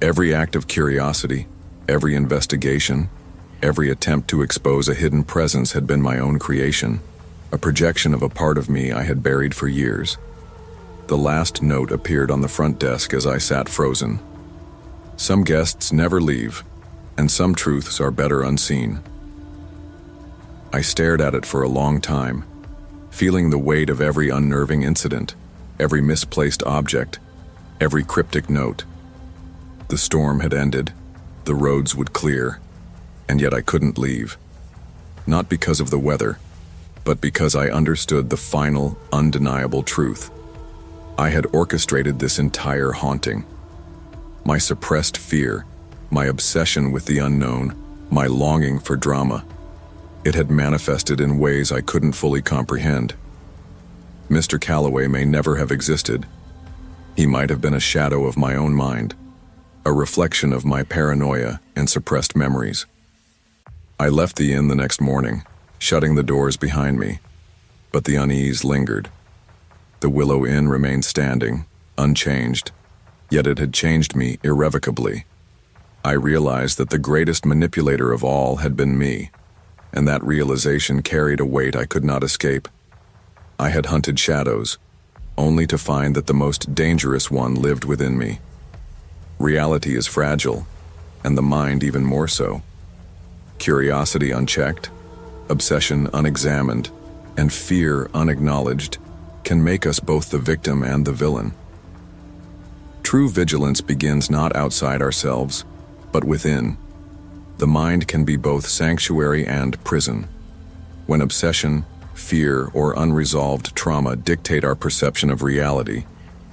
Every act of curiosity, every investigation, every attempt to expose a hidden presence had been my own creation, a projection of a part of me I had buried for years. The last note appeared on the front desk as I sat frozen. Some guests never leave, and some truths are better unseen. I stared at it for a long time, feeling the weight of every unnerving incident, every misplaced object, every cryptic note. The storm had ended, the roads would clear, and yet I couldn't leave. Not because of the weather, but because I understood the final, undeniable truth. I had orchestrated this entire haunting. My suppressed fear, my obsession with the unknown, my longing for drama. It had manifested in ways I couldn't fully comprehend. Mr. Calloway may never have existed. He might have been a shadow of my own mind, a reflection of my paranoia and suppressed memories. I left the inn the next morning, shutting the doors behind me, but the unease lingered. The Willow Inn remained standing, unchanged, yet it had changed me irrevocably. I realized that the greatest manipulator of all had been me, and that realization carried a weight I could not escape. I had hunted shadows, only to find that the most dangerous one lived within me. Reality is fragile, and the mind even more so. Curiosity unchecked, obsession unexamined, and fear unacknowledged can make us both the victim and the villain. True vigilance begins not outside ourselves, but within. The mind can be both sanctuary and prison. When obsession, fear, or unresolved trauma dictate our perception of reality,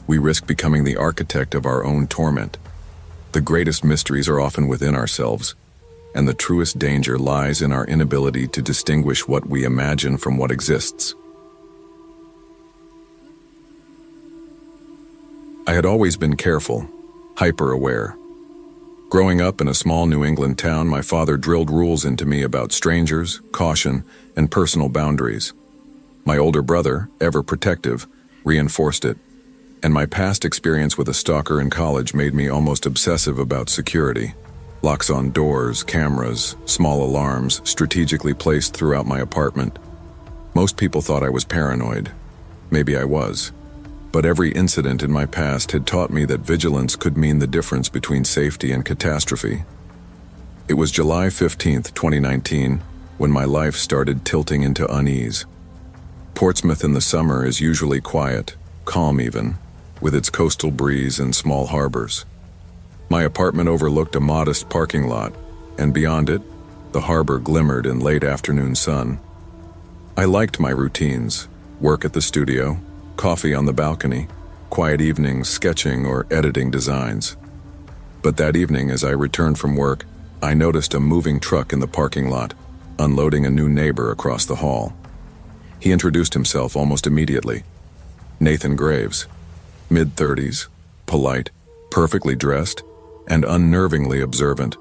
we risk becoming the architect of our own torment. The greatest mysteries are often within ourselves, and the truest danger lies in our inability to distinguish what we imagine from what exists. I had always been careful, hyper-aware. Growing up in a small New England town, my father drilled rules into me about strangers, caution, and personal boundaries. My older brother, ever protective, reinforced it, and my past experience with a stalker in college made me almost obsessive about security. Locks on doors, cameras, small alarms strategically placed throughout my apartment. Most people thought I was paranoid. Maybe I was. But every incident in my past had taught me that vigilance could mean the difference between safety and catastrophe. It was July 15th, 2019, when my life started tilting into unease. Portsmouth in the summer is usually quiet, calm even, with its coastal breeze and small harbors. My apartment overlooked a modest parking lot, and beyond it, the harbor glimmered in late afternoon sun. I liked my routines: work at the studio, coffee on the balcony, quiet evenings sketching or editing designs. But that evening, as I returned from work, I noticed a moving truck in the parking lot, unloading a new neighbor across the hall. He introduced himself almost immediately. Nathan Graves, mid-30s, polite, perfectly dressed, and unnervingly observant.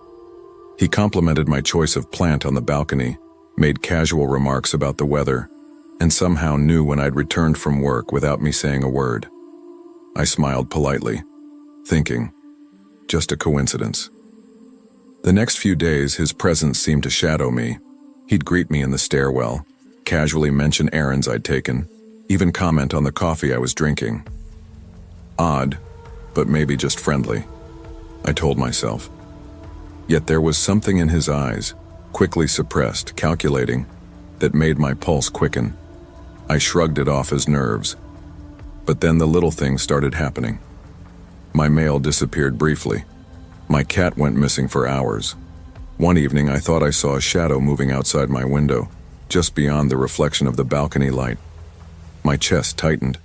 He complimented my choice of plant on the balcony, made casual remarks about the weather, and somehow knew when I'd returned from work without me saying a word. I smiled politely, thinking, just a coincidence. The next few days, his presence seemed to shadow me. He'd greet me in the stairwell, casually mention errands I'd taken, even comment on the coffee I was drinking. Odd, but maybe just friendly, I told myself. Yet there was something in his eyes, quickly suppressed, calculating, that made my pulse quicken. I shrugged it off as nerves. But then the little things started happening. My mail disappeared briefly. My cat went missing for hours. One evening I thought I saw a shadow moving outside my window, just beyond the reflection of the balcony light. My chest tightened.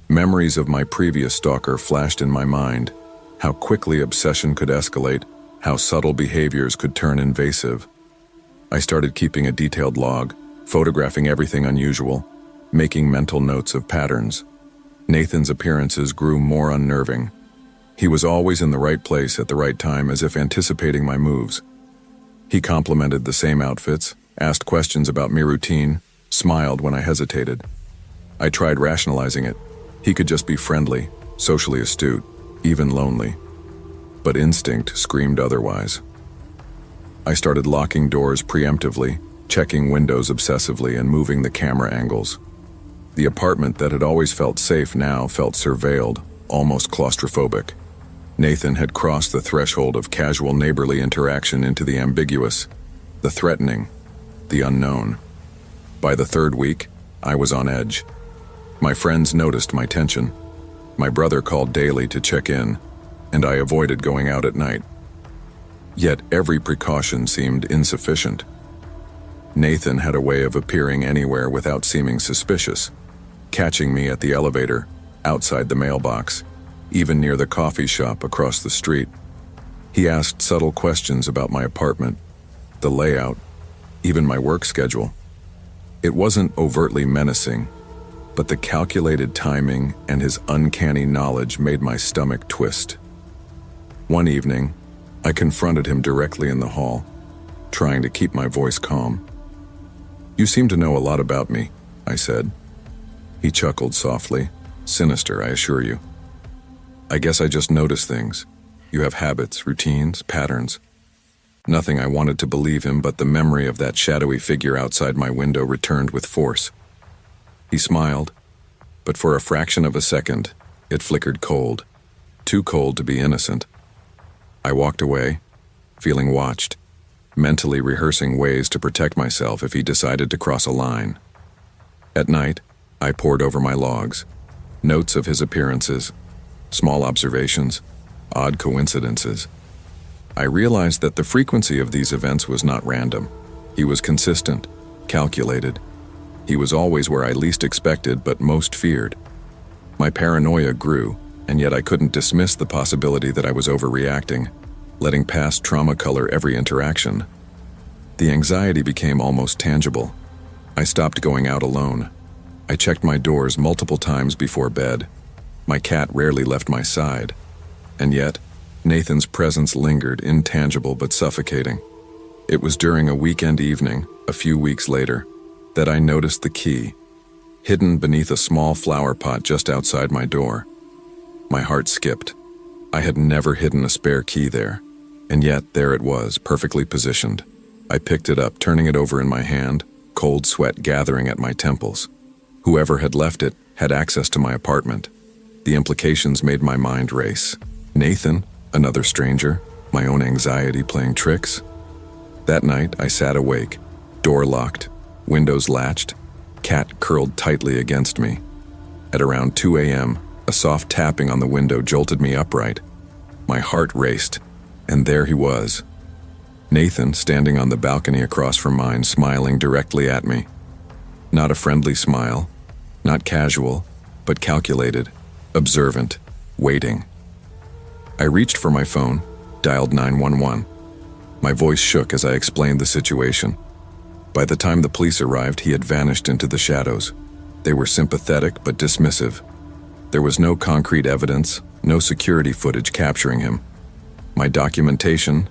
Memories of my previous stalker flashed in my mind, how quickly obsession could escalate, how subtle behaviors could turn invasive. I started keeping a detailed log, photographing everything unusual, making mental notes of patterns. Nathan's appearances grew more unnerving. He was always in the right place at the right time, as if anticipating my moves. He complimented the same outfits, asked questions about my routine, smiled when I hesitated. I tried rationalizing it. He could just be friendly, socially astute, even lonely. But instinct screamed otherwise. I started locking doors preemptively, checking windows obsessively, and moving the camera angles. The apartment that had always felt safe now felt surveilled, almost claustrophobic. Nathan had crossed the threshold of casual neighborly interaction into the ambiguous, the threatening, the unknown. By the third week, I was on edge. My friends noticed my tension. My brother called daily to check in, and I avoided going out at night. Yet every precaution seemed insufficient. Nathan had a way of appearing anywhere without seeming suspicious, catching me at the elevator, outside the mailbox, even near the coffee shop across the street. He asked subtle questions about my apartment, the layout, even my work schedule. It wasn't overtly menacing, but the calculated timing and his uncanny knowledge made my stomach twist. One evening, I confronted him directly in the hall, trying to keep my voice calm. "You seem to know a lot about me," I said. He chuckled softly, sinister, I assure you. "I guess I just notice things. You have habits, routines, patterns." Nothing I wanted to believe him, but the memory of that shadowy figure outside my window returned with force. He smiled, but for a fraction of a second, it flickered cold, too cold to be innocent. I walked away, feeling watched, mentally rehearsing ways to protect myself if he decided to cross a line. At night, I pored over my logs, notes of his appearances, small observations, odd coincidences. I realized that the frequency of these events was not random. He was consistent, calculated. He was always where I least expected but most feared. My paranoia grew, and yet I couldn't dismiss the possibility that I was overreacting. letting past trauma color every interaction. The anxiety became almost tangible. I stopped going out alone. I checked my doors multiple times before bed. My cat rarely left my side. And yet, Nathan's presence lingered, intangible but suffocating. It was during a weekend evening, a few weeks later, that I noticed the key, hidden beneath a small flower pot just outside my door. My heart skipped. I had never hidden a spare key there, and yet there it was, perfectly positioned. I picked it up, turning it over in my hand, cold sweat gathering at my temples. Whoever had left it had access to my apartment. The implications made my mind race. Nathan, another stranger, my own anxiety playing tricks. That night, I sat awake, door locked, windows latched, cat curled tightly against me. At around 2 a.m., a soft tapping on the window jolted me upright. My heart raced, and there he was. Nathan, standing on the balcony across from mine, smiling directly at me. Not a friendly smile, not casual, but calculated, observant, waiting. I reached for my phone, dialed 911. My voice shook as I explained the situation. By the time the police arrived, he had vanished into the shadows. They were sympathetic but dismissive. There was no concrete evidence, no security footage capturing him. My documentation,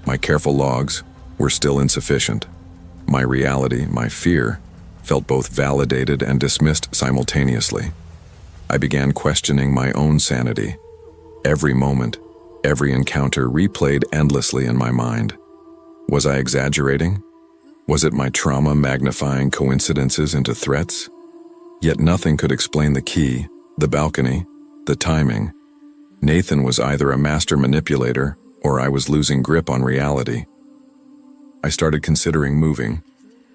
my careful logs, were still insufficient. My reality, my fear, felt both validated and dismissed simultaneously. I began questioning my own sanity. Every moment, every encounter replayed endlessly in my mind. Was I exaggerating? Was it my trauma magnifying coincidences into threats? Yet nothing could explain the key, the balcony, the timing. Nathan was either a master manipulator or I was losing grip on reality. I started considering moving,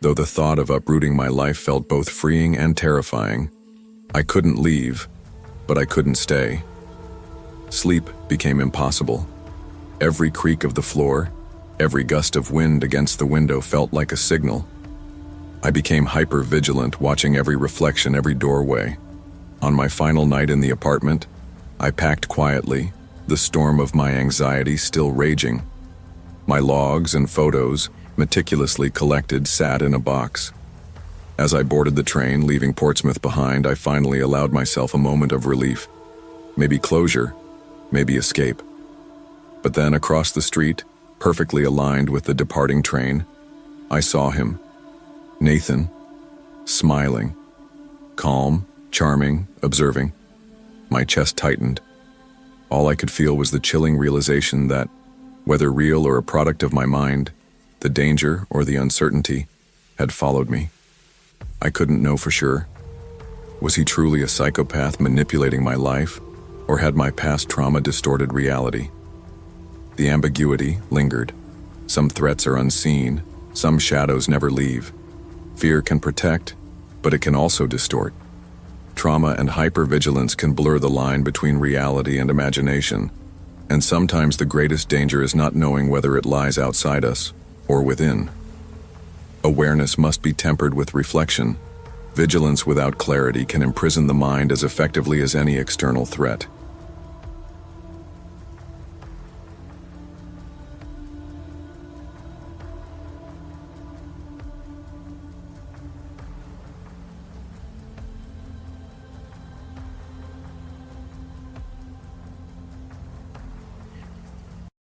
though the thought of uprooting my life felt both freeing and terrifying. I couldn't leave, but I couldn't stay. Sleep became impossible. Every creak of the floor, every gust of wind against the window felt like a signal. I became hyper-vigilant, watching every reflection, every doorway. On my final night in the apartment, I packed quietly, the storm of my anxiety still raging. My logs and photos, meticulously collected, sat in a box. As I boarded the train, leaving Portsmouth behind, I finally allowed myself a moment of relief. Maybe closure, maybe escape. But then across the street, perfectly aligned with the departing train, I saw him. Nathan, smiling, calm, charming, observing. My chest tightened. All I could feel was the chilling realization that, whether real or a product of my mind, the danger or the uncertainty had followed me. I couldn't know for sure. Was he truly a psychopath manipulating my life, or had my past trauma distorted reality? The ambiguity lingered. Some threats are unseen, some shadows never leave. Fear can protect, but it can also distort. Trauma and hypervigilance can blur the line between reality and imagination, and sometimes the greatest danger is not knowing whether it lies outside us or within. Awareness must be tempered with reflection. Vigilance without clarity can imprison the mind as effectively as any external threat.